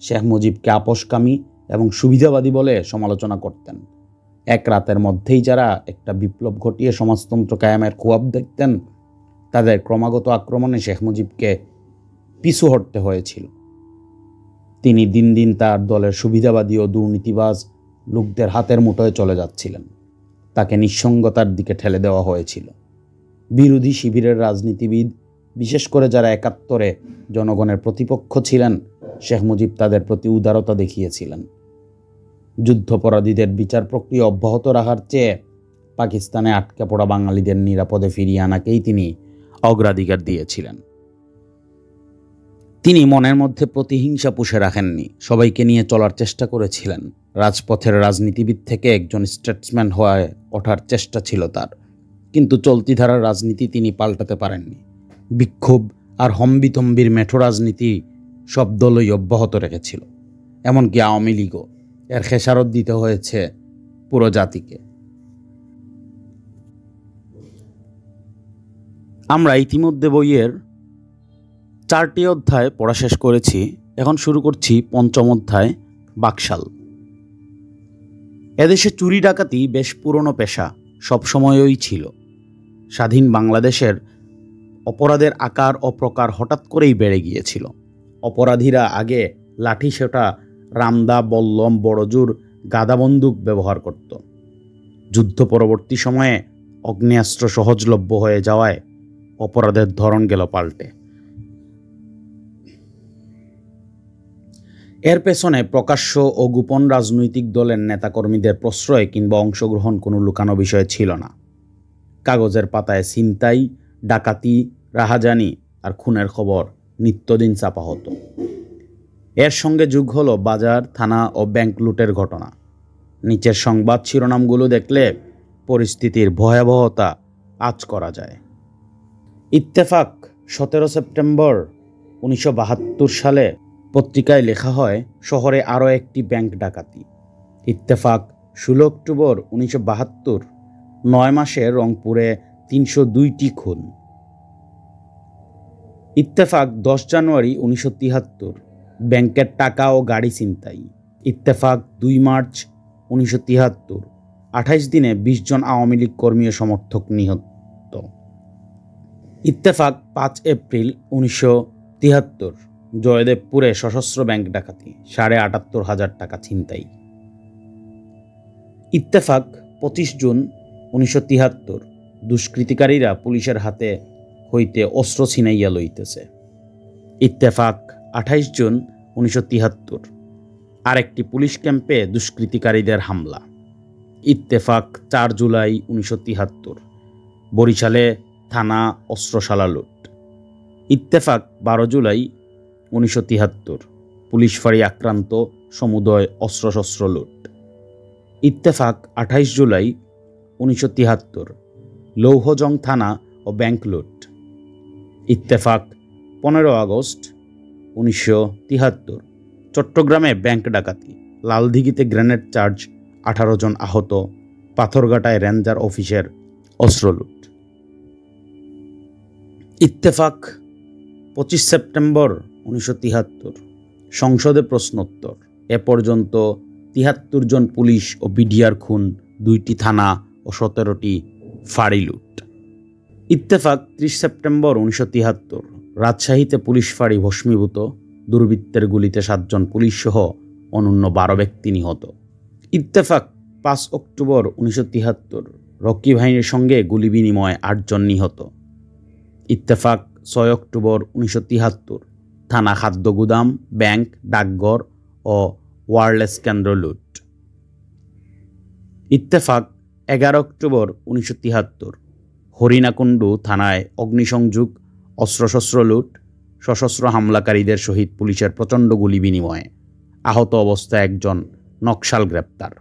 শেখ মুজিবকে আপোসকামী এবং সুবিধাবাদী বলে সমালোচনা করতেন। এক রাতের মধ্যেই যারা একটা বিপ্লব ঘটিয়ে সমাজতন্ত্র কায়েমের খুয়াব দেখতেন তাদের ক্রমাগত আক্রমণে শেখ মুজিবকে পিছু হটতে হয়েছিল। তিনি দিন দিন তার দলের সুবিধাবাদী ও দুর্নীতিবাজ লোকদের হাতের মুঠোয় চলে যাচ্ছিলেন। তাকে নিঃসঙ্গতার দিকে ঠেলে দেওয়া হয়েছিল। বিরোধী শিবিরের রাজনীতিবিদ, বিশেষ করে যারা 71-এ জনগণের প্রতিপক্ষ ছিলেন, শেখ মুজিব তাদের প্রতি উদারতা দেখিয়েছিলেন। যুদ্ধাপরাধীদের বিচার প্রক্রিয়া অব্যাহত রাখার চেয়ে পাকিস্তানে আটকে পড়া বাঙালিদের নিরাপদে ফিরিয়ে আনাকেই তিনি অগ্রাধিকার দিয়েছিলেন। তিনি মনের মধ্যে প্রতিহিংসা পুষে রাখেননি, সবাইকে নিয়ে চলার চেষ্টা করেছিলেন। রাজপথের রাজনীতিবিদ থেকে একজন স্টেটসম্যান হয়ে ওঠার চেষ্টা ছিল তার, কিন্তু চলতি ধারার রাজনীতি তিনি পাল্টাতে পারেননি। বিক্ষোভ আর হম্বিতম্বির মেঠো রাজনীতি সব দলই অব্যাহত রেখেছিল, এমনকি আওয়ামী লীগও। এর খেসারত দিতে হয়েছে পুরো জাতিকে। আমরা ইতিমধ্যে বইয়ের 4টি অধ্যায় পড়া শেষ করেছি। এখন শুরু করছি 5ম অধ্যায়, বাকশাল। এদেশে চুরি ডাকাতি বেশ পুরনো পেশা, সবসময়ই ছিল। স্বাধীন বাংলাদেশের অপরাধের আকার ও প্রকার হঠাৎ করেই বেড়ে গিয়েছিল। অপরাধীরা আগে লাঠি সোঁটা, রামদা, বল্লম, বড়জোর, গাদা বন্দুক ব্যবহার করত। যুদ্ধ পরবর্তী সময়ে অগ্নেয়াস্ত্র সহজলভ্য হয়ে যাওয়ায় অপরাধের ধরন গেল পাল্টে। এর পেছনে প্রকাশ্য ও গোপন রাজনৈতিক দলের নেতাকর্মীদের প্রশ্রয় কিংবা অংশগ্রহণ কোনো লুকানো বিষয় ছিল না। কাগজের পাতায় ছিনতাই, ডাকাতি, রাহাজানি আর খুনের খবর নিত্যদিন ছাপা হতো। এর সঙ্গে যোগ হলো বাজার, থানা ও ব্যাংক লুটের ঘটনা। নিচের সংবাদ শিরোনামগুলো দেখলে পরিস্থিতির ভয়াবহতা আঁচ করা যায়। ইত্তেফাক 17 সেপ্টেম্বর 1972 সালে পত্রিকায় লেখা হয়, শহরে আরও একটি ব্যাংক ডাকাতি। ইত্তেফাক 16 অক্টোবর 1972, 9 মাসে রংপুরে 302টি খুন। ইত্তেফাক 10 জানুয়ারি 1973, ব্যাংকের টাকা ও গাড়ি ছিনতাই। ইত্তেফাক 2 মার্চ 1973, 28 দিনে 20 জন আওয়ামী লীগ কর্মী ও সমর্থক নিহত। ইত্তেফাক 5 এপ্রিল 1973, জয়দেবপুরে সশস্ত্র ব্যাংক ডাকাতি, 78,500 টাকা ছিনতাই। ইত্তেফাক 25 জুন 1973, দুষ্কৃতিকারীরা পুলিশের হাতে হইতে অস্ত্র ছিনাইয়া লইতেছে। ইত্তেফাক 28 জুন 1973, আরেকটি পুলিশ ক্যাম্পে দুষ্কৃতিকারীদের হামলা। ইত্তেফাক 4 জুলাই 1973, বরিশালে থানা অস্ত্রশালা লুট। ইত্তেফাক 12 জুলাই 1973, পুলিশ ফাঁড়ি আক্রান্ত, সমুদয় অস্ত্রশস্ত্র লুট। ইত্তেফাক 28 জুলাই 1973, লৌহজং থানা ও ব্যাংক লুট। ইত্তেফাক 15 আগস্ট 1973, চট্টগ্রামে ব্যাংক ডাকাতি, লালদিঘিতে গ্রেনেড চার্জ, 18 জন আহত, পাথরঘাটায় রেঞ্জার অফিসের অস্ত্র লুট। ইত্তেফাক 25 সেপ্টেম্বর 1973, সংসদে প্রশ্নোত্তর, এ পর্যন্ত 73 জন পুলিশ ও বিডিআর খুন, 2টি থানা ও 17টি ফাঁড়ি লুট। ইত্তেফাক 30 সেপ্টেম্বর 1973, রাজশাহীতে পুলিশ ফাঁড়ি ভস্মীভূত, দুর্বৃত্তের গুলিতে 7 জন পুলিশ সহ অনন্য 12 ব্যক্তি নিহত। ইত্তেফাক 5 অক্টোবর 1973, রক্ষী বাহিনীর সঙ্গে গুলি বিনিময়ে 8 জন নিহত। ইত্তেফাক 6 অক্টোবর 1973, থানা খাদ্য গুদাম, ব্যাংক, ডাকঘর ও ওয়্যারলেস কেন্দ্র লুট। ইত্তেফাক 11 অক্টোবর 1973, হরিণাকুণ্ডু থানায় অগ্নিসংযোগ, অস্ত্রশস্ত্র লুট, সশস্ত্র হামলাকারীদের সহিত পুলিশের প্রচণ্ড গুলি বিনিময়ে আহত অবস্থায় 1 জন নকশাল গ্রেপ্তার।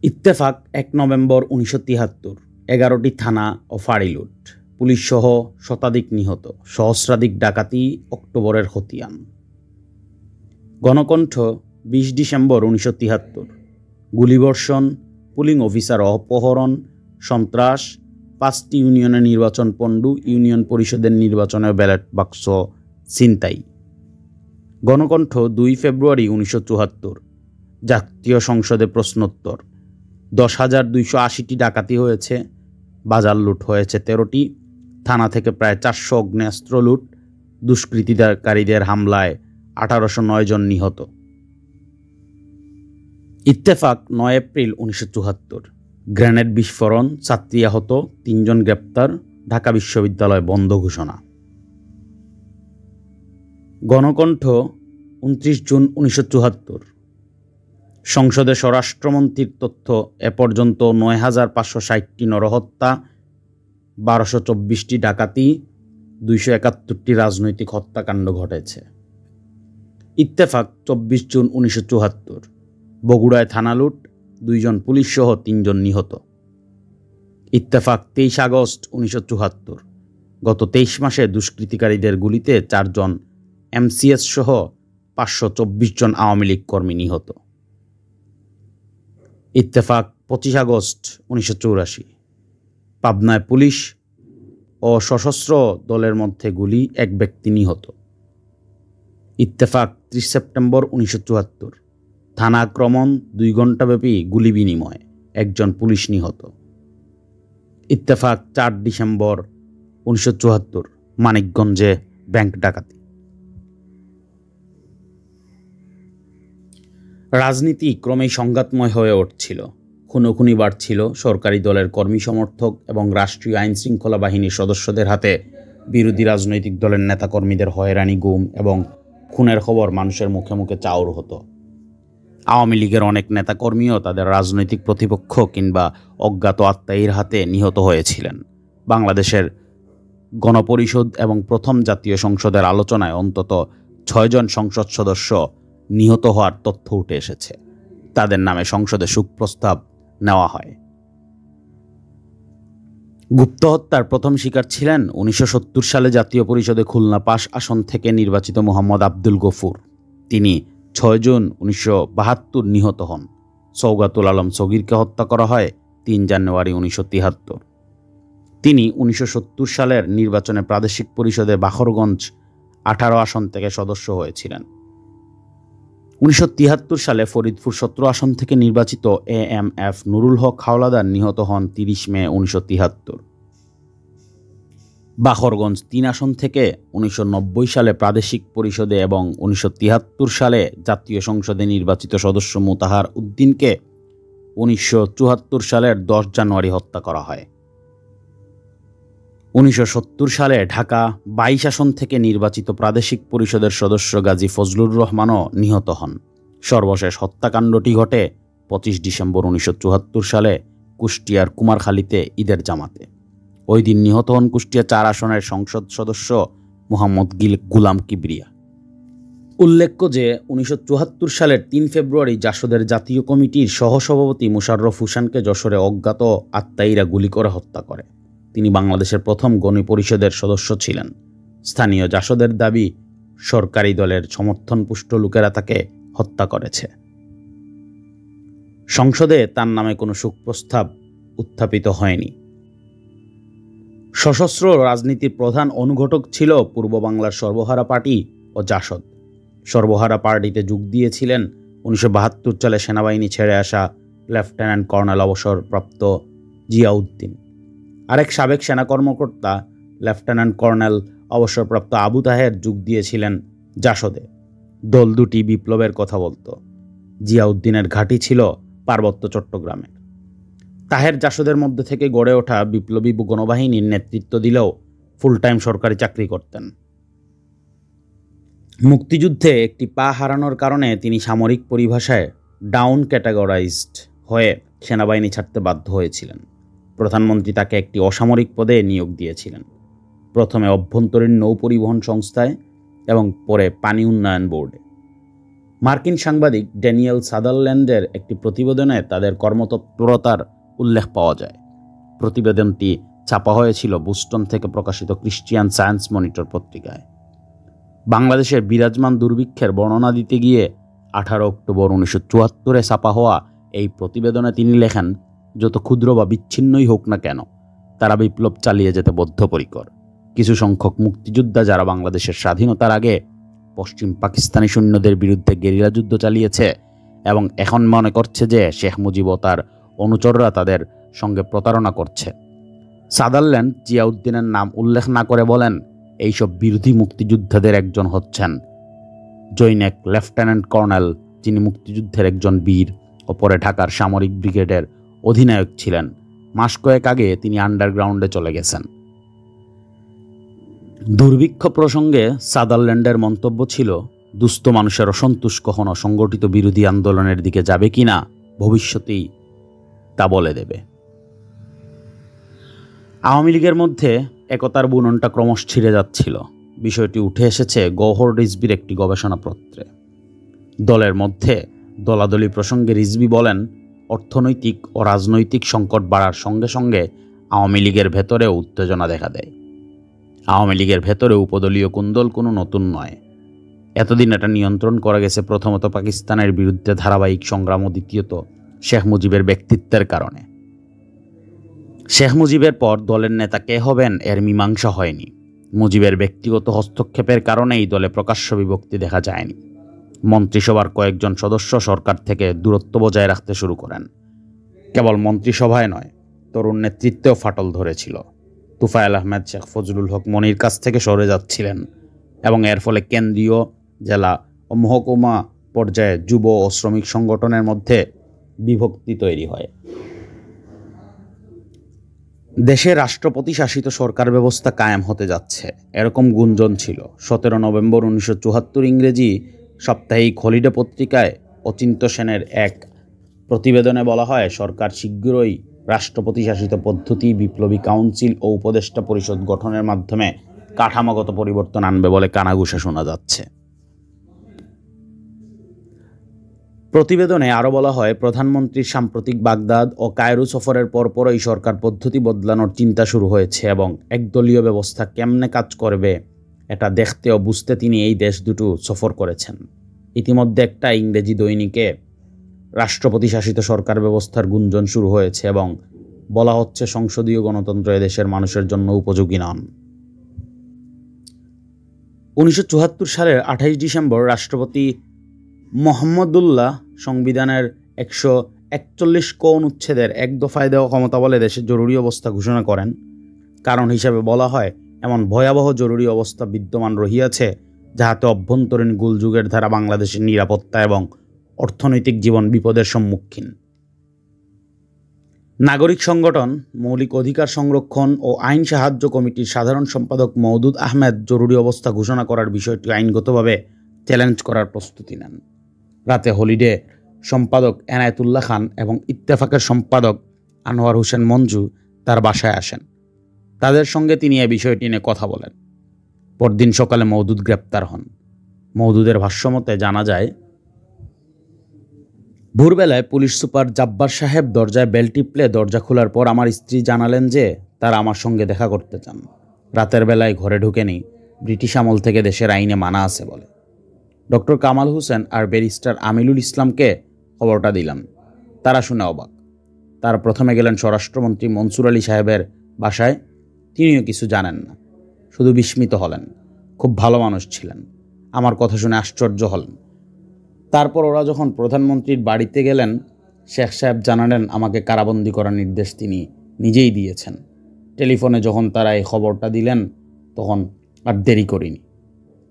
ইত্তেফাক 1 নভেম্বর 1973, 11টি থানা ও ফাঁড়ি লুট, পুলিশ সহ শতাধিক নিহত, সহস্রাধিক ডাকাতি অক্টোবরের খতিয়ান। গণকণ্ঠ 20 ডিসেম্বর 1973, গুলিবর্ষণ, পুলিং অফিসার অপহরণ, সন্ত্রাস, 5টি ইউনিয়নের নির্বাচন পণ্ডু, ইউনিয়ন পরিষদের নির্বাচনে ব্যালট বাক্স ছিনতাই। গণকণ্ঠ 2 ফেব্রুয়ারি 1974, জাতীয় সংসদে প্রশ্নোত্তর, 10,280টি ডাকাতি হয়েছে, বাজার লুট হয়েছে 13টি, থানা থেকে প্রায় 400 অগ্নেয়াস্ত্র লুট, দুষ্কৃতিকারীদের হামলায় 1809 জন নিহত। ইত্তেফাক 9 এপ্রিল 1974, গ্রেনেড বিস্ফোরণ, ছাত্রী আহত, 3 জন গ্রেপ্তার, ঢাকা বিশ্ববিদ্যালয় বন্ধ ঘোষণা। গণকণ্ঠ 29 জুন 1974, সংসদে স্বরাষ্ট্রমন্ত্রীর তথ্য, এ পর্যন্ত 9,560টি নরহত্যা, 1224টি ডাকাতি, 271টি রাজনৈতিক হত্যাকাণ্ড ঘটেছে। ইত্তেফাক 24 জুন 1974, বগুড়ায় থানা লুট, 2 জন পুলিশ সহ 3 জন নিহত। ইত্তেফাক 23 আগস্ট 1974, গত 23 মাসে দুষ্কৃতিকারীদের গুলিতে 4 জন এমসিএস সহ 524 জন আওয়ামী লীগ কর্মী নিহত। ইত্তেফাক 25 আগস্ট 1984, পাবনায় পুলিশ ও সশস্ত্র দলের মধ্যে গুলি, 1 ব্যক্তি নিহত। ইত্তেফাক 30 সেপ্টেম্বর 1974, থানা আক্রমণ, 2 ঘণ্টাব্যাপী গুলি বিনিময়, 1 জন পুলিশ নিহত। ইত্তেফাক 4 ডিসেম্বর 1974, মানিকগঞ্জে ব্যাংক ডাকাতি। রাজনীতি ক্রমেই সংঘাতময় হয়ে উঠছিল, খুনোখুনি বাড়ছিল, সরকারি দলের কর্মী সমর্থক এবং রাষ্ট্রীয় আইন শৃঙ্খলা বাহিনীর সদস্যদের হাতে বিরোধী রাজনৈতিক দলের নেতাকর্মীদের হয়রানি, গুম এবং খুনের খবর মানুষের মুখে মুখে চাউর হতো। আওয়ামী লীগের অনেক নেতাকর্মীও তাদের রাজনৈতিক প্রতিপক্ষ কিংবা অজ্ঞাত আত্মীয়ের হাতে নিহত হয়েছিলেন। বাংলাদেশের গণপরিষদ এবং প্রথম জাতীয় সংসদের আলোচনায় অন্তত 6 জন সংসদ সদস্য নিহত হওয়ার তথ্য উঠে এসেছে। তাদের নামে সংসদে শোক প্রস্তাব নেওয়া হয়। গুপ্ত হত্যার প্রথম শিকার ছিলেন 1970 সালে জাতীয় পরিষদে খুলনা 5 আসন থেকে নির্বাচিত মোহাম্মদ আব্দুল গফুর। তিনি 6 জুন 1972 নিহত হন। সৌগাতুল আলম সগীরকে হত্যা করা হয় 3 জানুয়ারি 1973। তিনি 1970 সালের নির্বাচনে প্রাদেশিক পরিষদে বাখরগঞ্জ 18 আসন থেকে সদস্য হয়েছিলেন। 1973 সালে ফরিদপুর 17 আসন থেকে নির্বাচিত AMF নুরুল হক হাওলাদার নিহত হন 30 মে 1973। বাখরগঞ্জ 3 আসন থেকে 1990 সালে প্রাদেশিক পরিষদে এবং 1973 সালে জাতীয় সংসদে নির্বাচিত সদস্য মোতাহার উদ্দিনকে 1974 সালের 10 জানুয়ারি হত্যা করা হয়। 1970 সালে ঢাকা 22 আসন থেকে নির্বাচিত প্রাদেশিক পরিষদের সদস্য গাজী ফজলুর রহমানও নিহত হন। সর্বশেষ হত্যাকাণ্ডটি ঘটে 25 ডিসেম্বর 1974 সালে কুষ্টিয়ার কুমারখালীতে ঈদের জামাতে। ওই দিন নিহত হন কুষ্টিয়া 4 আসনের সংসদ সদস্য মোহাম্মদ গুলাম কিবরিয়া। উল্লেখ্য যে 1974 সালের 3 ফেব্রুয়ারি জাসদের জাতীয় কমিটির সহসভাপতি মুশাররফ হোসেনকে যশোরে অজ্ঞাত আত্মায়ীরা গুলি করে হত্যা করে। তিনি বাংলাদেশের প্রথম গণি পরিষদের সদস্য ছিলেন। স্থানীয় জাসদের দাবি, সরকারি দলের সমর্থনপুষ্ট লোকেরা তাকে হত্যা করেছে। সংসদে তার নামে কোনো শোক প্রস্তাব উত্থাপিত হয়নি। সশস্ত্র রাজনীতির প্রধান অনুঘটক ছিল পূর্ব বাংলার সর্বহারা পার্টি ও জাসদ। সর্বহারা পার্টিতে যোগ দিয়েছিলেন 1972 সালে সেনাবাহিনী ছেড়ে আসা লেফটেন্যান্ট কর্নেল অবসরপ্রাপ্ত জিয়াউদ্দিন। আরেক সাবেক সেনা কর্মকর্তা লেফটেন্যান্ট কর্নেল অবসরপ্রাপ্ত আবু তাহের যোগ দিয়েছিলেন জাসদে। দল দুটি বিপ্লবের কথা বলত। জিয়াউদ্দিনের ঘাঁটি ছিল পার্বত্য চট্টগ্রামে। তাহের জাসদের মধ্যে থেকে গড়ে ওঠা বিপ্লবী গণবাহিনীর নেতৃত্ব দিলেও ফুল টাইম সরকারি চাকরি করতেন। মুক্তিযুদ্ধে একটি পা হারানোর কারণে তিনি সামরিক পরিভাষায় ডাউন ক্যাটাগরাইজড হয়ে সেনাবাহিনী ছাড়তে বাধ্য হয়েছিলেন। প্রধানমন্ত্রী তাকে একটি অসামরিক পদে নিয়োগ দিয়েছিলেন, প্রথমে অভ্যন্তরীণ নৌ পরিবহন সংস্থায় এবং পরে পানি উন্নয়ন বোর্ডে। মার্কিন সাংবাদিক ড্যানিয়েল সাদারল্যান্ডের একটি প্রতিবেদনে তাদের কর্মতৎপরতার উল্লেখ পাওয়া যায়। প্রতিবেদনটি ছাপা হয়েছিল বোস্টন থেকে প্রকাশিত ক্রিশ্চিয়ান সায়েন্স মনিটর পত্রিকায়। বাংলাদেশের বিরাজমান দুর্ভিক্ষের বর্ণনা দিতে গিয়ে 18 অক্টোবর 1974 ছাপা হওয়া এই প্রতিবেদনে তিনি লেখেন, যত ক্ষুদ্র বা বিচ্ছিন্নই হোক না কেন, তারা বিপ্লব চালিয়ে যেতে বদ্ধপরিকর। কিছু সংখ্যক মুক্তিযোদ্ধা যারা বাংলাদেশের স্বাধীনতার আগে পশ্চিম পাকিস্তানি সৈন্যদের বিরুদ্ধে গেরিলা যুদ্ধ চালিয়েছে এবং এখন মনে করছে যে শেখ মুজিব ও তার অনুচররা তাদের সঙ্গে প্রতারণা করছে। সাদারল্যান্ড জিয়াউদ্দিনের নাম উল্লেখ না করে বলেন, এইসব বিরোধী মুক্তিযোদ্ধাদের একজন হচ্ছেন জৈনেক লেফটেন্যান্ট কর্নেল, যিনি মুক্তিযুদ্ধের একজন বীর ও পরে ঢাকার সামরিক ব্রিগেডের অধিনায়ক ছিলেন। মাস কয়েক আগে তিনি আন্ডারগ্রাউন্ডে চলে গেছেন। দুর্ভিক্ষ প্রসঙ্গে সাদারল্যান্ডের মন্তব্য ছিল, দুস্থ মানুষের অসন্তোষ কখনো সংগঠিত বিরোধী আন্দোলনের দিকে যাবে কিনা ভবিষ্যতেই তা বলে দেবে। আওয়ামী লীগের মধ্যে একতার বুননটা ক্রমশ ছিঁড়ে যাচ্ছিল। বিষয়টি উঠে এসেছে গওহর রিজভির একটি গবেষণাপত্রে। দলের মধ্যে দলাদলি প্রসঙ্গে রিজভি বলেন, অর্থনৈতিক ও রাজনৈতিক সংকট বাড়ার সঙ্গে সঙ্গে আওয়ামী লীগের ভেতরেও উত্তেজনা দেখা দেয়। আওয়ামী লীগের ভেতরে উপদলীয় কুন্দল কোনো নতুন নয়। এতদিন এটা নিয়ন্ত্রণ করা গেছে প্রথমত পাকিস্তানের বিরুদ্ধে ধারাবাহিক সংগ্রাম ও দ্বিতীয়ত শেখ মুজিবের ব্যক্তিত্বের কারণে। শেখ মুজিবের পর দলের নেতা কে হবেন এর মীমাংসা হয়নি। মুজিবের ব্যক্তিগত হস্তক্ষেপের কারণেই দলে প্রকাশ্য বিভক্তি দেখা যায়নি। মন্ত্রিসভার কয়েকজন সদস্য সরকার থেকে দূরত্ব বজায় রাখতে শুরু করেন। কেবল মন্ত্রিসভায় নয়, তরুণ নেতৃত্বেও ফাটল ধরেছিল। তুফায়েল আহমেদ শেখ ফজলুল হক মনির কাছ থেকে সরে যাচ্ছিলেন এবং এর ফলে কেন্দ্রীয়, জেলা ও মহকুমা পর্যায়ে যুব ও শ্রমিক সংগঠনের মধ্যে বিভক্তি তৈরি হয়। দেশে রাষ্ট্রপতি শাসিত সরকার ব্যবস্থা কায়েম হতে যাচ্ছে, এরকম গুঞ্জন ছিল। 17 নভেম্বর 1974 ইংরেজি সাপ্তাহিক হলিডে পত্রিকায় অচিন্ত সেনের এক প্রতিবেদনে বলা হয়, সরকার শীঘ্রই রাষ্ট্রপতি শাসিত পদ্ধতি, বিপ্লবী কাউন্সিল ও উপদেষ্টা পরিষদ গঠনের মাধ্যমে কাঠামোগত পরিবর্তন আনবে বলে কানাঘুষা শোনা যাচ্ছে। প্রতিবেদনে আরও বলা হয়, প্রধানমন্ত্রীর সাম্প্রতিক বাগদাদ ও কায়রো সফরের পরপরই সরকার পদ্ধতি বদলানোর চিন্তা শুরু হয়েছে এবং একদলীয় ব্যবস্থা কেমনে কাজ করবে এটা দেখতে ও বুঝতে তিনি এই দেশ দুটো সফর করেছেন। ইতিমধ্যে একটা ইংরেজি দৈনিকে রাষ্ট্রপতি শাসিত সরকার ব্যবস্থার গুঞ্জন শুরু হয়েছে এবং বলা হচ্ছে সংসদীয় গণতন্ত্র এদেশের মানুষের জন্য উপযোগী নন। 1974 সালের 28 ডিসেম্বর রাষ্ট্রপতি মোহাম্মদুল্লাহ সংবিধানের 141 ক অনুচ্ছেদের এক দফায় দেওয়া ক্ষমতা বলে দেশে জরুরি অবস্থা ঘোষণা করেন। কারণ হিসাবে বলা হয়, এমন ভয়াবহ জরুরি অবস্থা বিদ্যমান রহিয়াছে যাহাতে অভ্যন্তরীণ গোলযুগের ধারা বাংলাদেশের নিরাপত্তা এবং অর্থনৈতিক জীবন বিপদের সম্মুখীন। নাগরিক সংগঠন মৌলিক অধিকার সংরক্ষণ ও আইন সাহায্য কমিটির সাধারণ সম্পাদক মওদুদ আহমেদ জরুরি অবস্থা ঘোষণা করার বিষয়টি আইনগতভাবে চ্যালেঞ্জ করার প্রস্তুতি নেন। রাতে হলিডে সম্পাদক এনায়েতুল্লাহ খান এবং ইত্তেফাকের সম্পাদক আনোয়ার হোসেন মঞ্জু তার বাসায় আসেন। তাদের সঙ্গে তিনি এ বিষয়টি নিয়ে কথা বলেন। পরদিন সকালে মওদুদ গ্রেপ্তার হন। মওদুদের ভাষ্যমতে জানা যায়, ভোরবেলায় পুলিশ সুপার জাব্বার সাহেব দরজায় বেল টিপলে দরজা খোলার পর আমার স্ত্রী জানালেন যে তারা আমার সঙ্গে দেখা করতে চান। রাতের বেলায় ঘরে ঢুকেনি, ব্রিটিশ আমল থেকে দেশের আইনে মানা আছে বলে। ডক্টর কামাল হোসেন আর ব্যারিস্টার আমিনুল ইসলামকে খবরটা দিলাম। তারা শুনে অবাক। তারা প্রথমে গেলেন স্বরাষ্ট্রমন্ত্রী মনসুর আলী সাহেবের বাসায়। তিনিও কিছু জানেন না, শুধু বিস্মিত হলেন। খুব ভালো মানুষ ছিলেন, আমার কথা শুনে আশ্চর্য হলেন। তারপর ওরা যখন প্রধানমন্ত্রীর বাড়িতে গেলেন, শেখ সাহেব জানালেন আমাকে কারাবন্দি করার নির্দেশ তিনি নিজেই দিয়েছেন। টেলিফোনে যখন তারা এই খবরটা দিলেন তখন আর দেরি করিনি,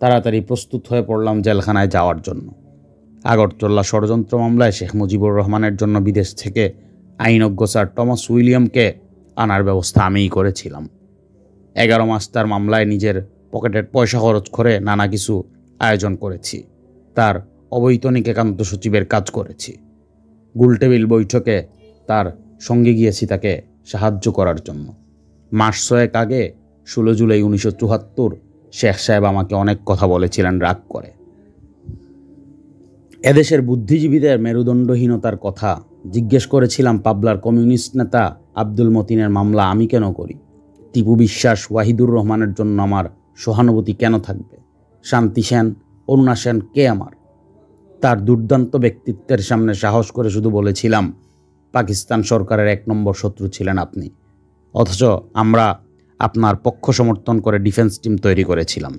তাড়াতাড়ি প্রস্তুত হয়ে পড়লাম জেলখানায় যাওয়ার জন্য। আগরতলা ষড়যন্ত্র মামলায় শেখ মুজিবুর রহমানের জন্য বিদেশ থেকে আইনজ্ঞ স্যার টমাস উইলিয়ামকে আনার ব্যবস্থা আমিই করেছিলাম। 11 মাস তার মামলায় নিজের পকেটের পয়সা খরচ করে নানা কিছু আয়োজন করেছি। তার অবৈতনিক একান্ত সচিবের কাজ করেছি। গোলটেবিল বৈঠকে তার সঙ্গে গিয়েছি তাকে সাহায্য করার জন্য। মাস 6 আগে 16 জুলাই 1974 শেখ সাহেব আমাকে অনেক কথা বলেছিলেন রাগ করে। এদেশের বুদ্ধিজীবীদের মেরুদণ্ডহীনতার কথা জিজ্ঞেস করেছিলাম। পাবলার কমিউনিস্ট নেতা আব্দুল মতিনের মামলা আমি কেন করি? টিপু বিশ্বাস, ওয়াহিদুর রহমানের জন্য আমার সহানুভূতি কেন থাকবে? শান্তি সেন, অরুণা সেন কে আমার? তার দুর্দান্ত ব্যক্তিত্বের সামনে সাহস করে শুধু বলেছিলাম, পাকিস্তান সরকারের 1 নম্বর শত্রু ছিলেন আপনি। অথচ আমরা আপনার পক্ষ সমর্থন করে ডিফেন্স টিম তৈরি করেছিলাম।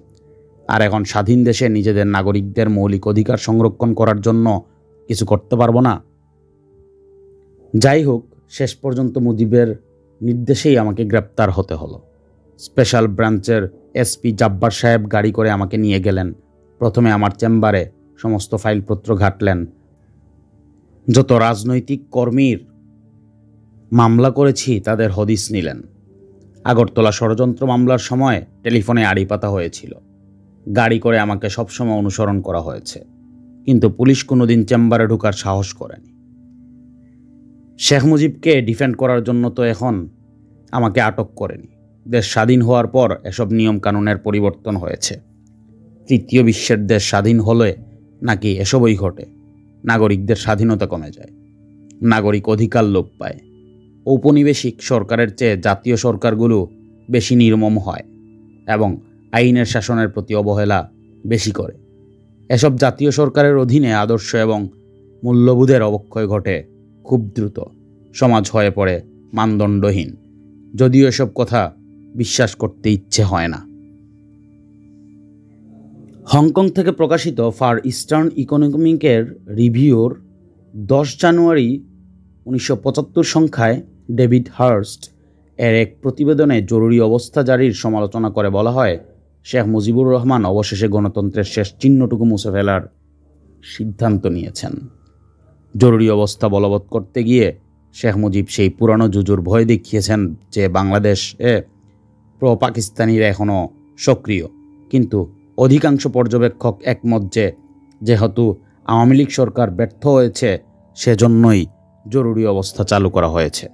আর এখন স্বাধীন দেশে নিজেদের নাগরিকদের মৌলিক অধিকার সংরক্ষণ করার জন্য কিছু করতে পারবো না? যাই হোক, শেষ পর্যন্ত মুজিবের নির্দেশেই আমাকে গ্রেপ্তার হতে হলো। স্পেশাল ব্রাঞ্চের এসপি জাব্বার সাহেব গাড়ি করে আমাকে নিয়ে গেলেন। প্রথমে আমার চেম্বারে সমস্ত ফাইলপত্র ঘাটলেন। যত রাজনৈতিক কর্মীর মামলা করেছি তাদের হদিস নিলেন। আগরতলা ষড়যন্ত্র মামলার সময় টেলিফোনে আড়ি পাতা হয়েছিল। গাড়ি করে আমাকে সবসময় অনুসরণ করা হয়েছে, কিন্তু পুলিশ কোনোদিন চেম্বারে ঢোকার সাহস করেনি। শেখ মুজিবকে ডিফেন্ড করার জন্য তো এখন আমাকে আটক করেনি। দেশ স্বাধীন হওয়ার পর এসব নিয়ম কানুনের পরিবর্তন হয়েছে। তৃতীয় বিশ্বের দেশ স্বাধীন হলে নাকি এসবই ঘটে। নাগরিকদের স্বাধীনতা কমে যায়, নাগরিক অধিকার লোপ পায়। ঔপনিবেশিক সরকারের চেয়ে জাতীয় সরকারগুলো বেশি নির্মম হয় এবং আইনের শাসনের প্রতি অবহেলা বেশি করে। এসব জাতীয় সরকারের অধীনে আদর্শ এবং মূল্যবোধের অবক্ষয় ঘটে খুব দ্রুত। সমাজ হয়ে পড়ে মানদণ্ডহীন, যদিও এসব কথা বিশ্বাস করতে ইচ্ছে হয় না। হংকং থেকে প্রকাশিত ফার ইস্টার্ন ইকোনমিকের রিভিউর 10 জানুয়ারি 1975 সংখ্যায় ডেভিড হার্স্ট এর এক প্রতিবেদনে জরুরি অবস্থা জারির সমালোচনা করে বলা হয়, শেখ মুজিবুর রহমান অবশেষে গণতন্ত্রের শেষ চিহ্নটুকু মুছে ফেলার সিদ্ধান্ত নিয়েছেন। জরুরি অবস্থা বলবৎ করতে গিয়ে শেখ মুজিব সেই পুরানো জুজুর ভয় দেখিয়েছেন যে বাংলাদেশে প্রো পাকিস্তানিরা এখনও সক্রিয়। কিন্তু অধিকাংশ পর্যবেক্ষক একমত যে যেহেতু আওয়ামী লীগ সরকার ব্যর্থ হয়েছে, সেজন্যই জরুরি অবস্থা চালু করা হয়েছে।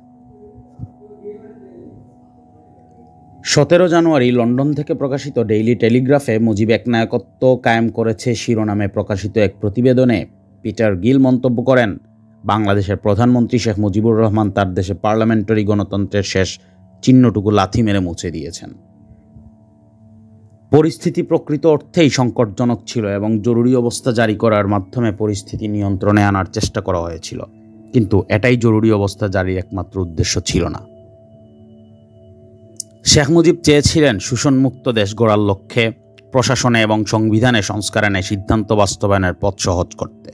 17 জানুয়ারি লন্ডন থেকে প্রকাশিত ডেইলি টেলিগ্রাফে মুজিব একনায়কত্ব কায়েম করেছে শিরোনামে প্রকাশিত এক প্রতিবেদনে পিটার গিল মন্তব্য করেন, বাংলাদেশের প্রধানমন্ত্রী শেখ মুজিবুর রহমান তার দেশে পার্লামেন্টারি গণতন্ত্রের শেষ চিহ্নটুকু লাথি মেরে মুছে দিয়েছেন। পরিস্থিতি প্রকৃত অর্থেই সংকটজনক ছিল এবং জরুরি অবস্থা জারি করার মাধ্যমে পরিস্থিতি নিয়ন্ত্রণে আনার চেষ্টা করা হয়েছিল, কিন্তু এটাই জরুরি অবস্থা জারির একমাত্র উদ্দেশ্য ছিল না। শেখ মুজিব চেয়েছিলেন শোষণমুক্ত দেশ গড়ার লক্ষ্যে প্রশাসনে এবং সংবিধানে সংস্কার এনে সিদ্ধান্ত বাস্তবায়নের পথ সহজ করতে।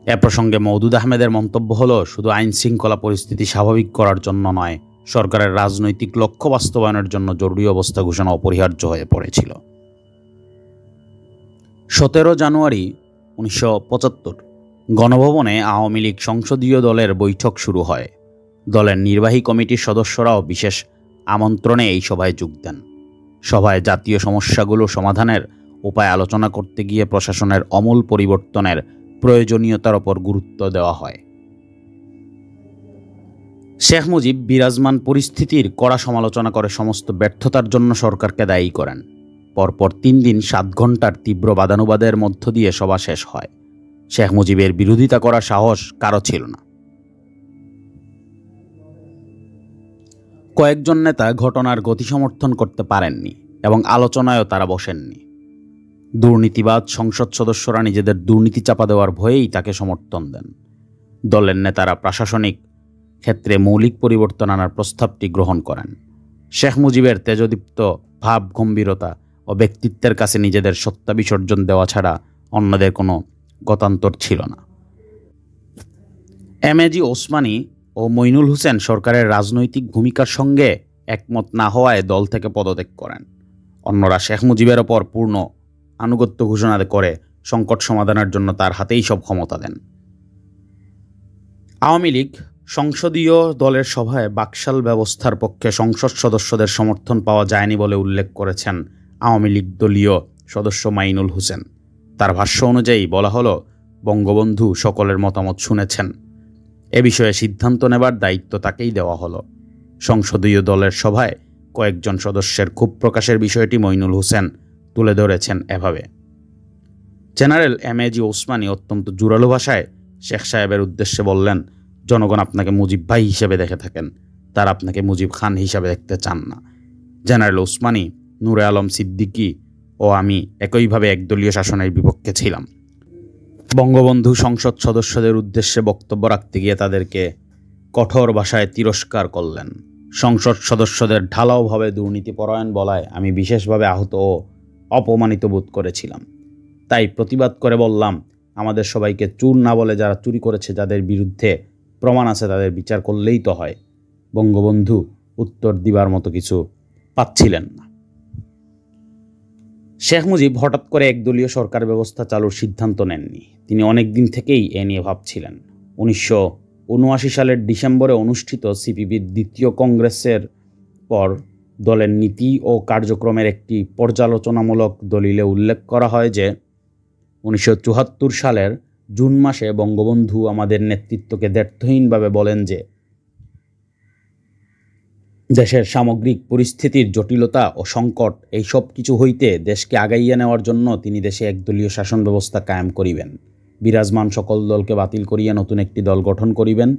এ প্রসঙ্গে মওদুদ আহমেদের মন্তব্য হলো, শুধু আইন শৃঙ্খলা পরিস্থিতি স্বাভাবিক করার জন্য নয়, সরকারের রাজনৈতিক লক্ষ্য বাস্তবায়নের জন্য জরুরি অবস্থা ঘোষণা অপরিহার্য হয়ে পড়েছিল। 17 জানুয়ারি 1975 গণভবনে আওয়ামী লীগ সংসদীয় দলের বৈঠক শুরু হয়। দলের নির্বাহী কমিটির সদস্যরাও বিশেষ আমন্ত্রণে এই সভায় যোগ দেন। সভায় জাতীয় সমস্যাগুলো সমাধানের উপায় আলোচনা করতে গিয়ে প্রশাসনের আমূল পরিবর্তনের প্রয়োজনীয়তার ওপর গুরুত্ব দেওয়া হয়। শেখ মুজিব বিরাজমান পরিস্থিতির কড়া সমালোচনা করে সমস্ত ব্যর্থতার জন্য সরকারকে দায়ী করেন। পরপর 3 দিন 7 ঘন্টার তীব্র বাদানুবাদের মধ্য দিয়ে সভা শেষ হয়। শেখ মুজিবের বিরোধিতা করার সাহস কারো ছিল না। কয়েকজন নেতা ঘটনার গতি সমর্থন করতে পারেননি এবং আলোচনায়ও তারা বসেননি। দুর্নীতিবাদ সংসদ সদস্যরা নিজেদের দুর্নীতি চাপা দেওয়ার ভয়েই তাকে সমর্থন দেন। দলের নেতারা প্রশাসনিক ক্ষেত্রে মৌলিক পরিবর্তন আনার প্রস্তাবটি গ্রহণ করেন। শেখ মুজিবের তেজদীপ্ত ভাব গম্ভীরতা ও ব্যক্তিত্বের কাছে নিজেদের সত্তা বিসর্জন দেওয়া ছাড়া অন্যদের কোনো গতান্তর ছিল না। এমএজি ওসমানী ও মইনুল হোসেন সরকারের রাজনৈতিক ভূমিকার সঙ্গে একমত না হওয়ায় দল থেকে পদত্যাগ করেন। অন্যরা শেখ মুজিবের ওপর পূর্ণ আনুগত্য ঘোষণা করে সংকট সমাধানের জন্য তার হাতেই সব ক্ষমতা দেন। আওয়ামী লীগ সংসদীয় দলের সভায় বাকশাল ব্যবস্থার পক্ষে সংসদ সদস্যদের সমর্থন পাওয়া যায়নি বলে উল্লেখ করেছেন আওয়ামী লীগ দলীয় সদস্য মাইনুল হোসেন। তার ভাষ্য অনুযায়ী বলা হলো, বঙ্গবন্ধু সকলের মতামত শুনেছেন, এ বিষয়ে সিদ্ধান্ত নেবার দায়িত্ব তাকেই দেওয়া হলো। সংসদীয় দলের সভায় কয়েকজন সদস্যের ক্ষোভ প্রকাশের বিষয়টি মইনুল হোসেন তুলে ধরেছেন এভাবে, জেনারেল এমএজি ওসমানী অত্যন্ত জোরালো ভাষায় শেখ সাহেবের উদ্দেশ্যে বললেন, জনগণ আপনাকে মুজিব ভাই হিসেবে দেখে থাকেন, তার আপনাকে মুজিব খান হিসাবে দেখতে চান না। জেনারেল ওসমানী, নূরে আলম সিদ্দিকী ও আমি একইভাবে একদলীয় শাসনের বিপক্ষে ছিলাম। বঙ্গবন্ধু সংসদ সদস্যদের উদ্দেশ্যে বক্তব্য রাখতে গিয়ে তাদেরকে কঠোর ভাষায় তিরস্কার করলেন। সংসদ সদস্যদের ঢালাওভাবে দুর্নীতিপরায়ণ বলায় আমি বিশেষভাবে আহত ও অপমানিত বোধ করেছিলাম। তাই প্রতিবাদ করে বললাম, আমাদের সবাইকে চোর না বলে যারা চুরি করেছে, যাদের বিরুদ্ধে প্রমাণ আছে তাদের বিচার করলেই তো হয়। বঙ্গবন্ধু উত্তর দিবার মতো কিছু পাচ্ছিলেন না। শেখ মুজিব হঠাৎ করে একদলীয় সরকার ব্যবস্থা চালুর সিদ্ধান্ত নেননি। তিনি অনেক দিন থেকেই এ নিয়ে ভাবছিলেন। 1979 সালের ডিসেম্বরে অনুষ্ঠিত সিপিবির 2য় কংগ্রেসের পর দলের নীতি ও কার্যক্রমের একটি পর্যালোচনামূলক দলিলে উল্লেখ করা হয় যে 1974 সালের জুন মাসে বঙ্গবন্ধু আমাদের নেতৃত্বকে দ্ব্যর্থহীনভাবে বলেন যে দেশের সামগ্রিক পরিস্থিতির জটিলতা ও সংকট এই সব কিছু হইতে দেশকে আগাইয়া নেওয়ার জন্য তিনি দেশে একদলীয় শাসন ব্যবস্থা কায়েম করিবেন, বিরাজমান সকল দলকে বাতিল করিয়া নতুন একটি দল গঠন করিবেন,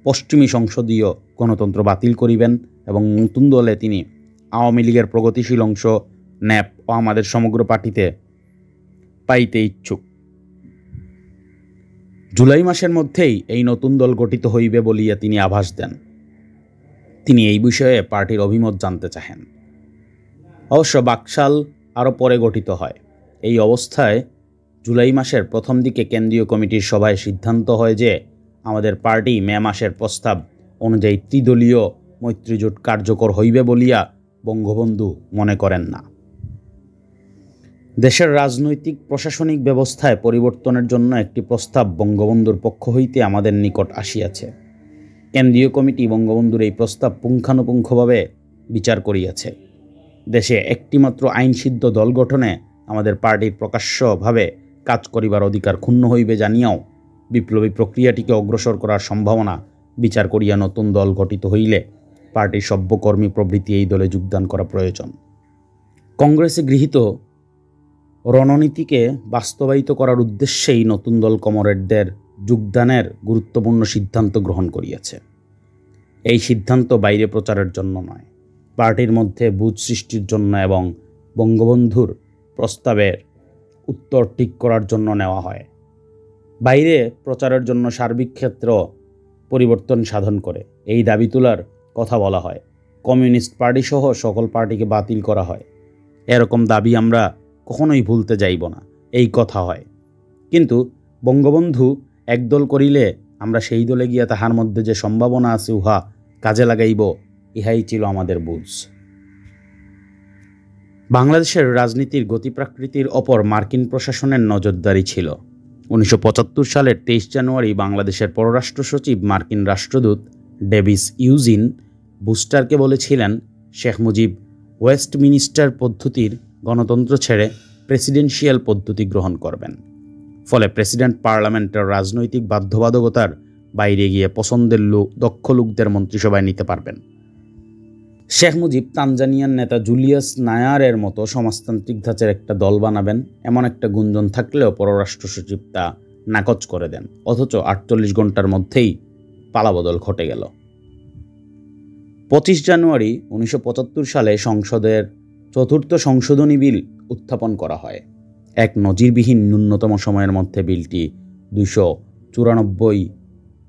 পশ্চিমী সংসদীয় গণতন্ত্র বাতিল করিবেন এবং নতুন দলে তিনি আওয়ামী লীগের প্রগতিশীল অংশ ন্যাপ ও আমাদের সমগ্র পার্টিতে পাইতে ইচ্ছুক। জুলাই মাসের মধ্যেই এই নতুন দল গঠিত হইবে বলিয়া তিনি আভাস দেন। তিনি এই বিষয়ে পার্টির অভিমত জানতে চাহেন। অবশ্য বাকশাল আরও পরে গঠিত হয়। এই অবস্থায় জুলাই মাসের প্রথম দিকে কেন্দ্রীয় কমিটির সভায় সিদ্ধান্ত হয় যে আমাদের পার্টি মে মাসের প্রস্তাব অনুযায়ী ত্রিদলীয় মৈত্রীজোট কার্যকর হইবে বলিয়া বঙ্গবন্ধু মনে করেন না। দেশের রাজনৈতিক প্রশাসনিক ব্যবস্থায় পরিবর্তনের জন্য একটি প্রস্তাব বঙ্গবন্ধুর পক্ষ হইতে আমাদের নিকট আসিয়াছে। কেন্দ্রীয় কমিটি বঙ্গবন্ধুর এই প্রস্তাব পুঙ্খানুপুঙ্খভাবে বিচার করিয়াছে। দেশে একটিমাত্র আইনসিদ্ধ দল গঠনে আমাদের পার্টির প্রকাশ্যভাবে কাজ করিবার অধিকার ক্ষুণ্ণ হইবে জানিয়াও বিপ্লবী প্রক্রিয়াটিকে অগ্রসর করার সম্ভাবনা বিচার করিয়া নতুন দল গঠিত হইলে পার্টির সভ্যকর্মী প্রভৃতি এই দলে যোগদান করা প্রয়োজন। কংগ্রেসে গৃহীত রণনীতিকে বাস্তবায়িত করার উদ্দেশ্যেই নতুন দল কমরেডদের যোগদানের গুরুত্বপূর্ণ সিদ্ধান্ত গ্রহণ করিয়াছে। এই সিদ্ধান্ত বাইরে প্রচারের জন্য নয়, পার্টির মধ্যে বুঝ সৃষ্টির জন্য এবং বঙ্গবন্ধুর প্রস্তাবের উত্তর ঠিক করার জন্য নেওয়া হয়। বাইরে প্রচারের জন্য সার্বিক ক্ষেত্র পরিবর্তন সাধন করে এই দাবি তোলার কথা বলা হয়। কমিউনিস্ট পার্টি সহ সকল পার্টিকে বাতিল করা হয়। এরকম দাবি আমরা কখনোই ভুলতে যাইব না, এই কথা হয়। কিন্তু বঙ্গবন্ধু একদল করিলে আমরা সেই দলে গিয়া তাহার মধ্যে যে সম্ভাবনা আছে উহা কাজে লাগাইব, ইহাই ছিল আমাদের বুঝ। বাংলাদেশের রাজনীতির গতি প্রাকৃতির ওপর মার্কিন প্রশাসনের নজরদারি ছিল। 1975 সালের 23 জানুয়ারি বাংলাদেশের পররাষ্ট্র সচিব মার্কিন রাষ্ট্রদূত ডেভিস ইউজিন বুস্টারকে বলেছিলেন শেখ মুজিব ওয়েস্টমিনিস্টার পদ্ধতির গণতন্ত্র ছেড়ে প্রেসিডেন্সিয়াল পদ্ধতি গ্রহণ করবেন। ফলে প্রেসিডেন্ট পার্লামেন্টের রাজনৈতিক বাধ্যবাধকতার বাইরে গিয়ে পছন্দের দক্ষ লোকদের মন্ত্রিসভায় নিতে পারবেন। শেখ মুজিব তানজানিয়ার নেতা জুলিয়াস নায়ারের মতো সমাজতান্ত্রিক ধাঁচের একটা দল বানাবেন, এমন একটা গুঞ্জন থাকলেও পররাষ্ট্র সচিব তা নাকচ করে দেন। অথচ 48 ঘন্টার মধ্যেই পালাবদল ঘটে গেল। 25 জানুয়ারি 1975 সালে সংসদের চতুর্থ সংশোধনী বিল উত্থাপন করা হয়। এক নজিরবিহীন ন্যূনতম সময়ের মধ্যে বিলটি 294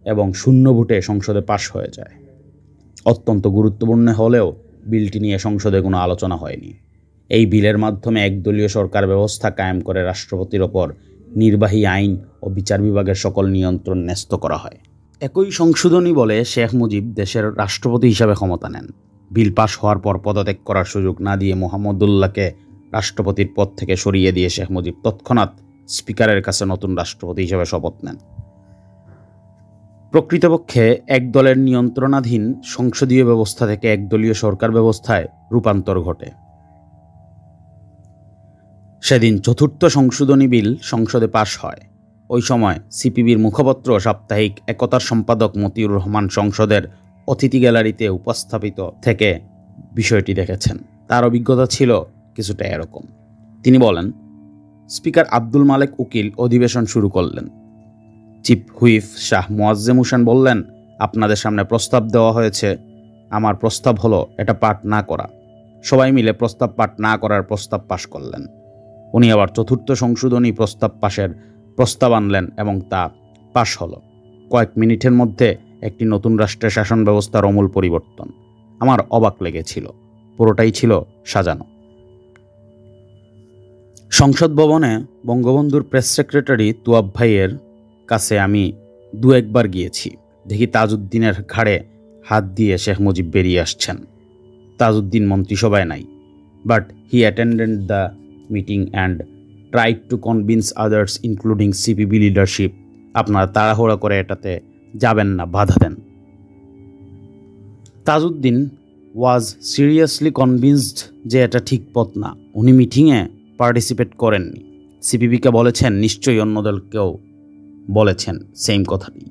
এবং 0 ভোটে সংসদে পাশ হয়ে যায়। অত্যন্ত গুরুত্বপূর্ণ হলেও বিলটি নিয়ে সংসদে কোনো আলোচনা হয়নি। এই বিলের মাধ্যমে একদলীয় সরকার ব্যবস্থা কায়েম করে রাষ্ট্রপতির ওপর নির্বাহী আইন ও বিচার বিভাগের সকল নিয়ন্ত্রণ ন্যস্ত করা হয়। একই সংশোধনী বলে শেখ মুজিব দেশের রাষ্ট্রপতি হিসাবে ক্ষমতা নেন। বিল পাশ হওয়ার পর পদত্যাগ করার সুযোগ না দিয়ে মোহাম্মদুল্লাহকে রাষ্ট্রপতির পদ থেকে সরিয়ে দিয়ে শেখ মুজিব তৎক্ষণাৎ স্পিকারের কাছে নতুন রাষ্ট্রপতি হিসাবে শপথ নেন। প্রকৃতপক্ষে এক দলের নিয়ন্ত্রণাধীন সংসদীয় ব্যবস্থা থেকে একদলীয় সরকার ব্যবস্থায় রূপান্তর ঘটে। সেদিন চতুর্থ সংশোধনী বিল সংসদে পাশ হয়। ওই সময় সিপিবির মুখপত্র সাপ্তাহিক একতার সম্পাদক মতিউর রহমান সংসদের অতিথি গ্যালারিতে উপস্থাপিত থেকে বিষয়টি দেখেছেন। তার অভিজ্ঞতা ছিল কিছুটা এরকম। তিনি বলেন, স্পিকার আব্দুল মালেক উকিল অধিবেশন শুরু করলেন। চিফ হুইপ শাহ মোয়াজ্জেম হোসেন বললেন, আপনাদের সামনে প্রস্তাব দেওয়া হয়েছে। আমার প্রস্তাব হলো এটা পাঠ না করা। সবাই মিলে প্রস্তাব পাঠ না করার প্রস্তাব পাশ করলেন। উনি আবার চতুর্থ সংশোধনী প্রস্তাব পাশের প্রস্তাব আনলেন এবং তা পাশ হলো। কয়েক মিনিটের মধ্যে একটি নতুন রাষ্ট্রের শাসন ব্যবস্থার আমূল পরিবর্তন। আমার অবাক লেগেছিল। পুরোটাই ছিল সাজানো। সংসদ ভবনে বঙ্গবন্ধুর প্রেস সেক্রেটারি তুয়াব ভাইয়ের কাছে আমি 2-1 বার গিয়েছি। দেখি তাজউদ্দিনের ঘাড়ে হাত দিয়ে শেখ মুজিব বেরিয়ে আসছেন। তাজউদ্দিন মন্ত্রিসভায় নাই, but he attended the meeting and tried to convince others including CPB leadership, আপনারা তাড়াহুড়া করে এটাতে যাবেন না, বাধা দেন। তাজউদ্দিন ওয়াজ সিরিয়াসলি কনভিন্সড যে এটা ঠিক পথ না। উনি মিটিংয়ে পার্টিসিপেট করেননি। সিপিবিকে বলেছেন, নিশ্চয়ই অন্য দলকেও বলেছেন সেম কথাটি।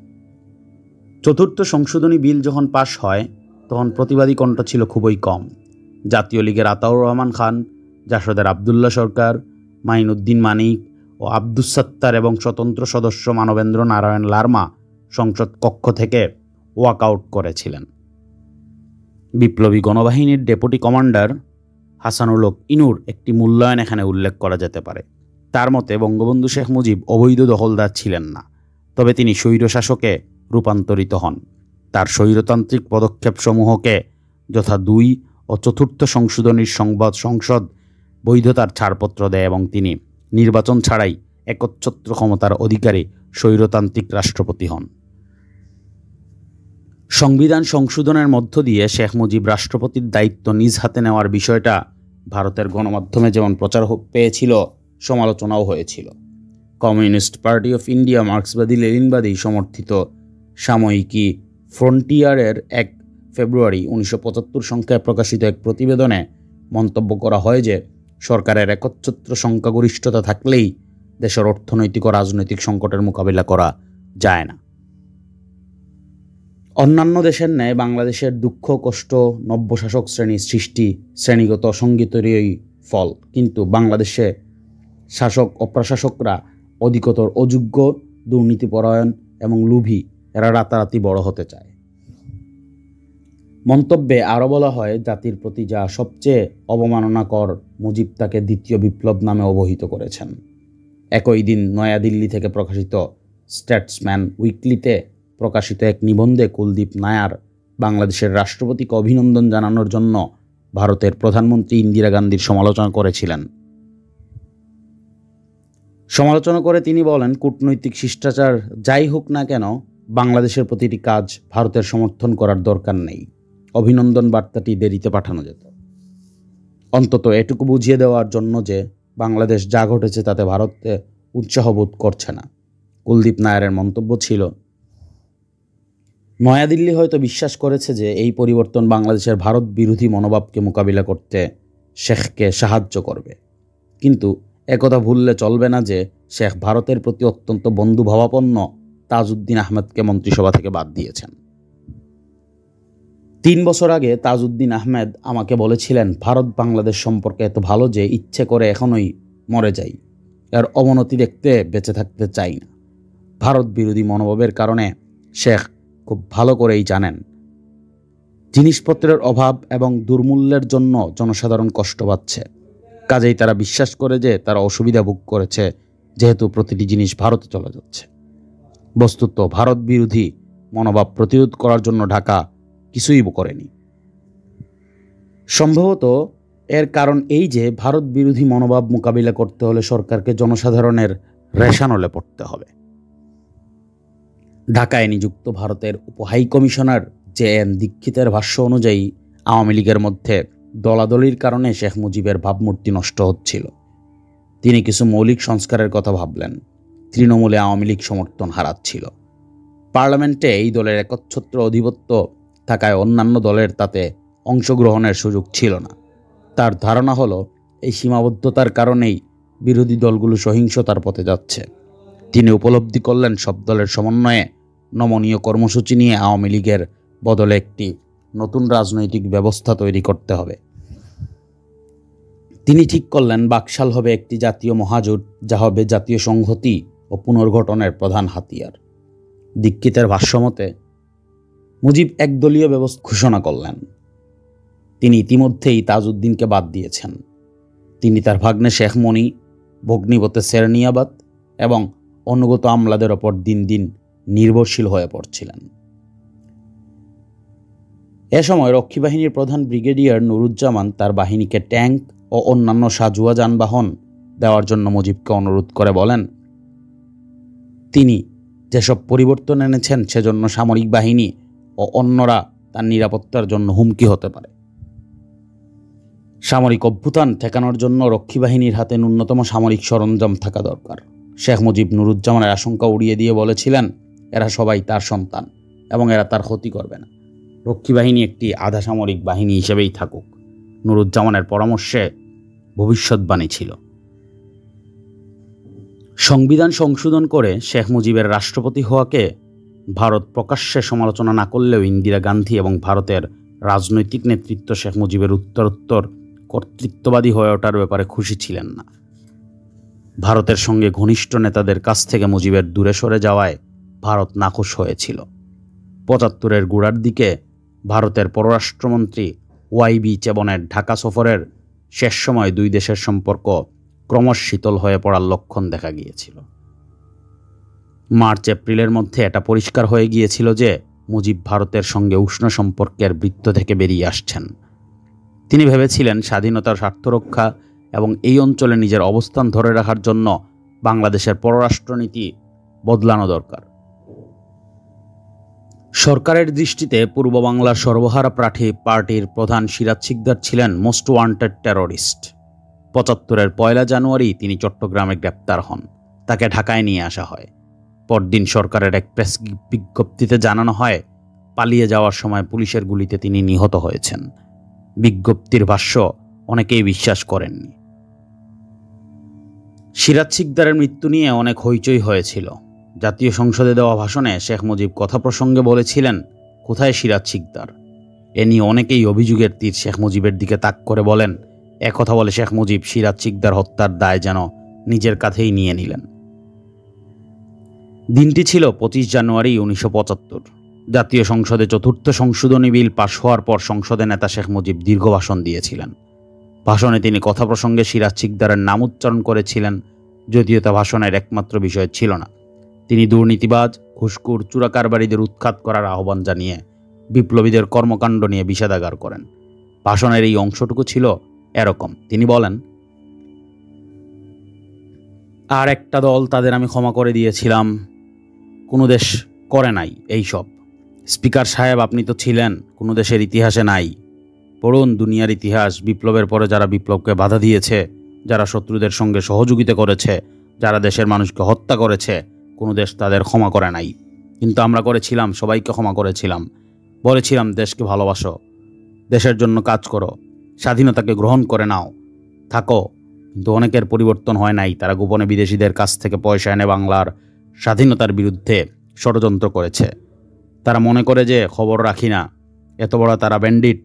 চতুর্থ সংশোধনী বিল যখন পাশ হয় তখন প্রতিবাদী কণ্ঠ ছিল খুবই কম। জাতীয় লীগের আতাউর রহমান খান, জাসদের আবদুল্লাহ সরকার, মাইনুদ্দিন মানিক ও আব্দুস সাত্তার এবং স্বতন্ত্র সদস্য মানবেন্দ্র নারায়ণ লারমা সংসদ কক্ষ থেকে ওয়াকআউট করেছিলেন। বিপ্লবী গণবাহিনীর ডেপুটি কমান্ডার হাসানুল হক ইনুর একটি মূল্যায়ন এখানে উল্লেখ করা যেতে পারে। তার মতে বঙ্গবন্ধু শেখ মুজিব অবৈধ দখলদার ছিলেন না, তবে তিনি স্বৈরশাসকে রূপান্তরিত হন। তার স্বৈরতান্ত্রিক পদক্ষেপসমূহকে যথা 2 ও চতুর্থ সংশোধনীর সংসদ বৈধতার ছাড়পত্র দেয় এবং তিনি নির্বাচন ছাড়াই একচ্ছত্র ক্ষমতার অধিকারী স্বৈরতান্ত্রিক রাষ্ট্রপতি হন। সংবিধান সংশোধনের মধ্য দিয়ে শেখ মুজিব রাষ্ট্রপতির দায়িত্ব নিজ হাতে নেওয়ার বিষয়টা ভারতের গণমাধ্যমে যেমন প্রচার পেয়েছিল, সমালোচনাও হয়েছিল। কমিউনিস্ট পার্টি অফ ইন্ডিয়া মার্ক্সবাদী লেনিনবাদী সমর্থিত সাময়িকী ফ্রন্টিয়ারের 1 ফেব্রুয়ারি 1975 সংখ্যায় প্রকাশিত এক প্রতিবেদনে মন্তব্য করা হয় যে সরকারের একচ্ছত্র সংখ্যাগরিষ্ঠতা থাকলেই দেশের অর্থনৈতিক ও রাজনৈতিক সংকটের মোকাবিলা করা যায় না। অন্যান্য দেশের ন্যায় বাংলাদেশের দুঃখ কষ্ট নব্য শাসক শ্রেণীর সৃষ্টি শ্রেণীগত সঙ্গীতেরই ফল, কিন্তু বাংলাদেশে শাসক ও প্রশাসকরা অধিকতর অযোগ্য, দুর্নীতিপরায়ণ এবং লোভী, এরা রাতারাতি বড় হতে চায়। মন্তব্যে আরও বলা হয়, জাতির প্রতি যা সবচেয়ে অবমাননাকর, মুজিব তাকে দ্বিতীয় বিপ্লব নামে অবহিত করেছেন। একই দিন নয়াদিল্লি থেকে প্রকাশিত স্ট্যাটসম্যান উইকলিতে প্রকাশিত এক নিবন্ধে কুলদীপ নায়ার বাংলাদেশের রাষ্ট্রপতিকে অভিনন্দন জানানোর জন্য ভারতের প্রধানমন্ত্রী ইন্দিরা গান্ধীর সমালোচনা করেছিলেন। সমালোচনা করে তিনি বলেন, কূটনৈতিক শিষ্টাচার যাই হোক না কেন, বাংলাদেশের প্রতিটি কাজ ভারতের সমর্থন করার দরকার নেই। অভিনন্দন বার্তাটি দেরিতে পাঠানো যেত, অন্তত এটুকু বুঝিয়ে দেওয়ার জন্য যে বাংলাদেশ যা ঘটেছে তাতে ভারতে উৎসাহ বোধ করছে না। কুলদীপ নায়ারের মন্তব্য ছিল, নয়াদিল্লি হয়তো বিশ্বাস করেছে যে এই পরিবর্তন বাংলাদেশের ভারত বিরোধী মনোভাবকে মোকাবিলা করতে শেখকে সাহায্য করবে, কিন্তু একথা ভুললে চলবে না যে শেখ ভারতের প্রতি অত্যন্ত বন্ধুভাবাপন্ন তাজউদ্দিন আহমেদকে মন্ত্রিসভা থেকে বাদ দিয়েছেন। 3 বছর আগে তাজউদ্দিন আহমেদ আমাকে বলেছিলেন, ভারত বাংলাদেশ সম্পর্কে এত ভালো যে ইচ্ছে করে এখনই মরে যাই, এর অবনতি দেখতে বেঁচে থাকতে চাই না। ভারত বিরোধী মনোভাবের কারণে শেখ খুব ভালো করেই জানেন, জিনিসপত্রের অভাব এবং দুর্মূল্যের জন্য জনসাধারণ কষ্ট পাচ্ছে। কাজেই তারা বিশ্বাস করে যে তারা অসুবিধা ভোগ করেছে, যেহেতু প্রতিটি জিনিস ভারতে চলে যাচ্ছে। বস্তুত ভারত বিরোধী মনোভাব প্রতিরোধ করার জন্য ঢাকা কিছুই করেনি। সম্ভবত এর কারণ এই যে ভারত বিরোধী মনোভাব মোকাবিলা করতে হলে সরকারকে জনসাধারণের রেশানলে পড়তে হবে। ঢাকায় নিযুক্ত ভারতের উপহাই কমিশনার JN দীক্ষিতের ভাষ্য অনুযায়ী আওয়ামী লীগের মধ্যে দলাদলির কারণে শেখ মুজিবের ভাবমূর্তি নষ্ট হচ্ছিল। তিনি কিছু মৌলিক সংস্কারের কথা ভাবলেন। তৃণমূলে আওয়ামী লীগ সমর্থন হারাচ্ছিল। পার্লামেন্টে এই দলের একচ্ছত্র আধিপত্য থাকায় অন্যান্য দলের তাতে অংশগ্রহণের সুযোগ ছিল না। তার ধারণা হলো, এই সীমাবদ্ধতার কারণেই বিরোধী দলগুলো সহিংসতার পথে যাচ্ছে। তিনি উপলব্ধি করলেন, সব দলের সমন্বয়ে নমনীয় কর্মসূচি নিয়ে আওয়ামী লীগের বদলে একটি নতুন রাজনৈতিক ব্যবস্থা তৈরি করতে হবে। তিনি ঠিক করলেন, বাকশাল হবে একটি জাতীয় মহাজোট, যা হবে জাতীয় সংহতি ও পুনর্গঠনের প্রধান হাতিয়ার। দীক্ষিতের ভাষ্যমতে মুজিব একদলীয় ব্যবস্থা ঘোষণা করলেন। তিনি ইতিমধ্যেই তাজউদ্দিনকে বাদ দিয়েছেন। তিনি তার ভাগ্নে শেখ মনি, ভগ্নিপতি সেরনিয়াবাত এবং অনুগত আমলাদের ওপর দিন দিন নির্ভরশীল হয়ে পড়ছিলেন। এ সময় রক্ষী বাহিনীর প্রধান ব্রিগেডিয়ার নুরুজ্জামান তার বাহিনীকে ট্যাঙ্ক ও অন্যান্য সাজুয়া যানবাহন দেওয়ার জন্য মুজিবকে অনুরোধ করে বলেন, তিনি যেসব পরিবর্তন এনেছেন সেজন্য সামরিক বাহিনী ও অন্যরা তার নিরাপত্তার জন্য হুমকি হতে পারে। সামরিক অভ্যুত্থান ঠেকানোর জন্য রক্ষী বাহিনীর হাতে ন্যূনতম সামরিক সরঞ্জাম থাকা দরকার। শেখ মুজিব নুরুজ্জামানের আশঙ্কা উড়িয়ে দিয়ে বলেছিলেন, এরা সবাই তার সন্তান এবং এরা তার ক্ষতি করবে না। রক্ষী বাহিনী একটি আধা সামরিক বাহিনী হিসেবেই থাকুক। নুরুজ্জামানের পরামর্শে ভবিষ্যৎবাণী ছিল। সংবিধান সংশোধন করে শেখ মুজিবের রাষ্ট্রপতি হওয়াকে ভারত প্রকাশ্যে সমালোচনা না করলেও ইন্দিরা গান্ধী এবং ভারতের রাজনৈতিক নেতৃত্ব শেখ মুজিবের উত্তরোত্তর কর্তৃত্ববাদী হয়ে ওঠার ব্যাপারে খুশি ছিলেন না। ভারতের সঙ্গে ঘনিষ্ঠ নেতাদের কাছ থেকে মুজিবের দূরে সরে যাওয়ায় ভারত নাখুশ হয়েছিল। ৭৫-এর গোড়ার দিকে ভারতের পররাষ্ট্রমন্ত্রী YB চেবনের ঢাকা সফরের শেষ সময় দুই দেশের সম্পর্ক ক্রমশ শীতল হয়ে পড়ার লক্ষণ দেখা গিয়েছিল। মার্চ-এপ্রিলের মধ্যে এটা পরিষ্কার হয়ে গিয়েছিল যে মুজিব ভারতের সঙ্গে উষ্ণ সম্পর্কের বৃত্ত থেকে বেরিয়ে আসছেন। তিনি ভেবেছিলেন, স্বাধীনতার স্বার্থরক্ষা এবং এই অঞ্চলে নিজের অবস্থান ধরে রাখার জন্য বাংলাদেশের পররাষ্ট্রনীতি বদলানো দরকার। সরকারের দৃষ্টিতে পূর্ব বাংলার সর্বহারা প্রার্থী পার্টির প্রধান সিরাজ শিকদার ছিলেন মোস্ট ওয়ান্টেড টেররিস্ট। ৭৫-এর ১ জানুয়ারি তিনি চট্টগ্রামে গ্রেপ্তার হন। তাকে ঢাকায় নিয়ে আসা হয়। পরদিন সরকারের এক প্রেস বিজ্ঞপ্তিতে জানানো হয়, পালিয়ে যাওয়ার সময় পুলিশের গুলিতে তিনি নিহত হয়েছেন। বিজ্ঞপ্তির ভাষ্য অনেকেই বিশ্বাস করেননি। সিরাজ শিকদারের মৃত্যু নিয়ে অনেক হইচই হয়েছিল। জাতীয় সংসদে দেওয়া ভাষণে শেখ মুজিব কথা প্রসঙ্গে বলেছিলেন, কোথায় সিরাজ শিকদার? এ নিয়ে অনেকেই অভিযোগের তীর শেখ মুজিবের দিকে তাক করে বলেন, একথা বলে শেখ মুজিব সিরাজ শিকদার হত্যার দায় যেন নিজের কাঁধেই নিয়ে নিলেন। দিনটি ছিল 25 জানুয়ারি 1975। জাতীয় সংসদে চতুর্থ সংশোধনী বিল পাশ হওয়ার পর সংসদে নেতা শেখ মুজিব দীর্ঘ ভাষণ দিয়েছিলেন। ভাষণে তিনি কথা প্রসঙ্গে সিরাজ শিকদারের নাম উচ্চারণ করেছিলেন, যদিও তা ভাষণের একমাত্র বিষয় ছিল না। তিনি দুর্নীতিবাজ, ঘুষখোর, চোরাকারবারিদের উৎখাত করার আহ্বান জানিয়ে বিপ্লবীদের কর্মকাণ্ড নিয়ে বিষাদাগার করেন। ভাষণের এই অংশটুকু ছিল এরকম। তিনি বলেন, আর একটা দল, তাদের আমি ক্ষমা করে দিয়েছিলাম, কোনো দেশ করে নাই এইসব। স্পিকার সাহেব, আপনি তো ছিলেন, কোনো দেশের ইতিহাসে নাই। পড়ুন দুনিয়ার ইতিহাস। বিপ্লবের পরে যারা বিপ্লবকে বাধা দিয়েছে, যারা শত্রুদের সঙ্গে সহযোগিতা করেছে, যারা দেশের মানুষকে হত্যা করেছে, কোনো দেশ তাদের ক্ষমা করে নাই। কিন্তু আমরা করেছিলাম, সবাইকে ক্ষমা করেছিলাম। বলেছিলাম দেশকে ভালোবাসো, দেশের জন্য কাজ করো, স্বাধীনতাকে গ্রহণ করে নাও, থাকো। কিন্তু অনেকের পরিবর্তন হয় নাই। তারা গোপনে বিদেশিদের কাছ থেকে পয়সা এনে বাংলার স্বাধীনতার বিরুদ্ধে ষড়যন্ত্র করেছে। তারা মনে করে যে খবর রাখি না, এত বড় তারা ব্যান্ডিট।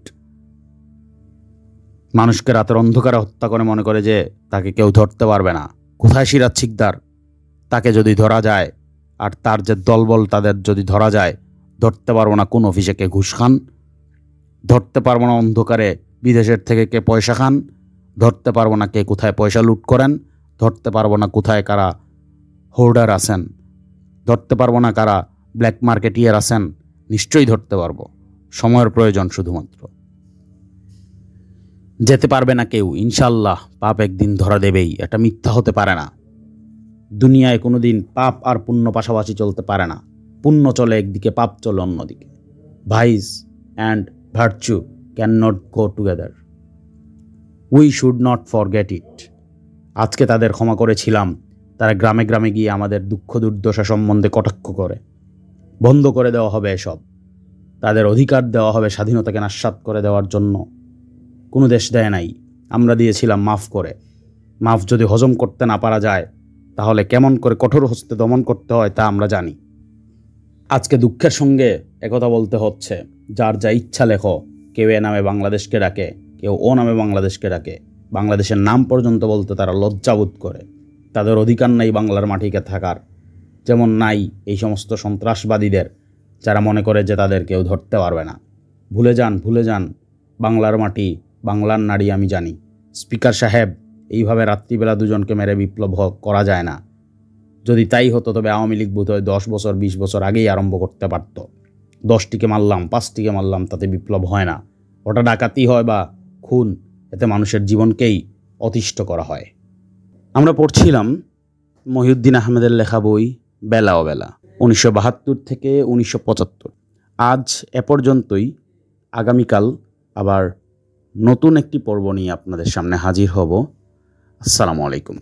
মানুষকে রাতের অন্ধকারে হত্যা করে মনে করে যে তাকে কেউ ধরতে পারবে না। কোথায় সিরাজ শিকদার? তাকে যদি ধরা যায়, আর তার যে দলবল, তাদের যদি ধরা যায়, ধরতে পারবো না কোন অফিসে কে ঘুষ খান, ধরতে পারবো না অন্ধকারে বিদেশের থেকে কে পয়সা খান, ধরতে পারবো না কে কোথায় পয়সা লুট করেন, ধরতে পারবো না কোথায় কারা হোর্ডার আছেন, ধরতে পারবো না কারা ব্ল্যাক মার্কেটিয়ার আছেন। নিশ্চয়ই ধরতে পারবো, সময়ের প্রয়োজন শুধুমাত্র। যেতে পারবে না কেউ, ইনশাল্লাহ। পাপ একদিন ধরা দেবেই, এটা মিথ্যা হতে পারে না। দুনিয়ায় কোনোদিন পাপ আর পুণ্য পাশাপাশি চলতে পারে না। পুণ্য চলে একদিকে, পাপ চলে অন্যদিকে। Vice and virtue can not go together. We should not forget it. আজকে তাদের ক্ষমা করেছিলাম, তারা গ্রামে গ্রামে গিয়ে আমাদের দুঃখ দুর্দশা সম্বন্ধে কটাক্ষ করে। বন্ধ করে দেওয়া হবে এসব। তাদের অধিকার দেওয়া হবে স্বাধীনতাকে নাস্বাত করে দেওয়ার জন্য। কোনো দেশ দেয় নাই, আমরা দিয়েছিলাম মাফ করে। মাফ যদি হজম করতে না পারা যায়, তাহলে কেমন করে কঠোর হস্তে দমন করতে হয় তা আমরা জানি। আজকে দুঃখের সঙ্গে একথা বলতে হচ্ছে, যার যা ইচ্ছা লেখো। কেউ এ নামে বাংলাদেশকে ডাকে, কেউ ও নামে বাংলাদেশকে ডাকে। বাংলাদেশের নাম পর্যন্ত বলতে তারা লজ্জাবোধ করে। তাদের অধিকার নাই বাংলার মাটিকে থাকার, যেমন নাই এই সমস্ত সন্ত্রাসবাদীদের, যারা মনে করে যে তাদের কেউ ধরতে পারবে না। ভুলে যান, ভুলে যান। বাংলার মাটি, বাংলার নারী আমি জানি। স্পিকার সাহেব, এইভাবে রাত্রিবেলা দুজনকে মেরে বিপ্লব করা যায় না। যদি তাই হতো তবে আওয়ামী লীগ বোধহয় 10 বছর 20 বছর আগেই আরম্ভ করতে পারত। 10টিকে মারলাম, 5টিকে মারলাম, তাতে বিপ্লব হয় না। ওটা ডাকাতি হয় বা খুন, এতে মানুষের জীবনকেই অতিষ্ঠ করা হয়। আমরা পড়ছিলাম মহিউদ্দিন আহমেদের লেখা বই বেলা ও বেলা, 1972 থেকে 1975। আজ এ পর্যন্তই। আগামীকাল আবার নতুন একটি পর্ব নিয়ে আপনাদের সামনে হাজির হব। আসসালামু আলাইকুম।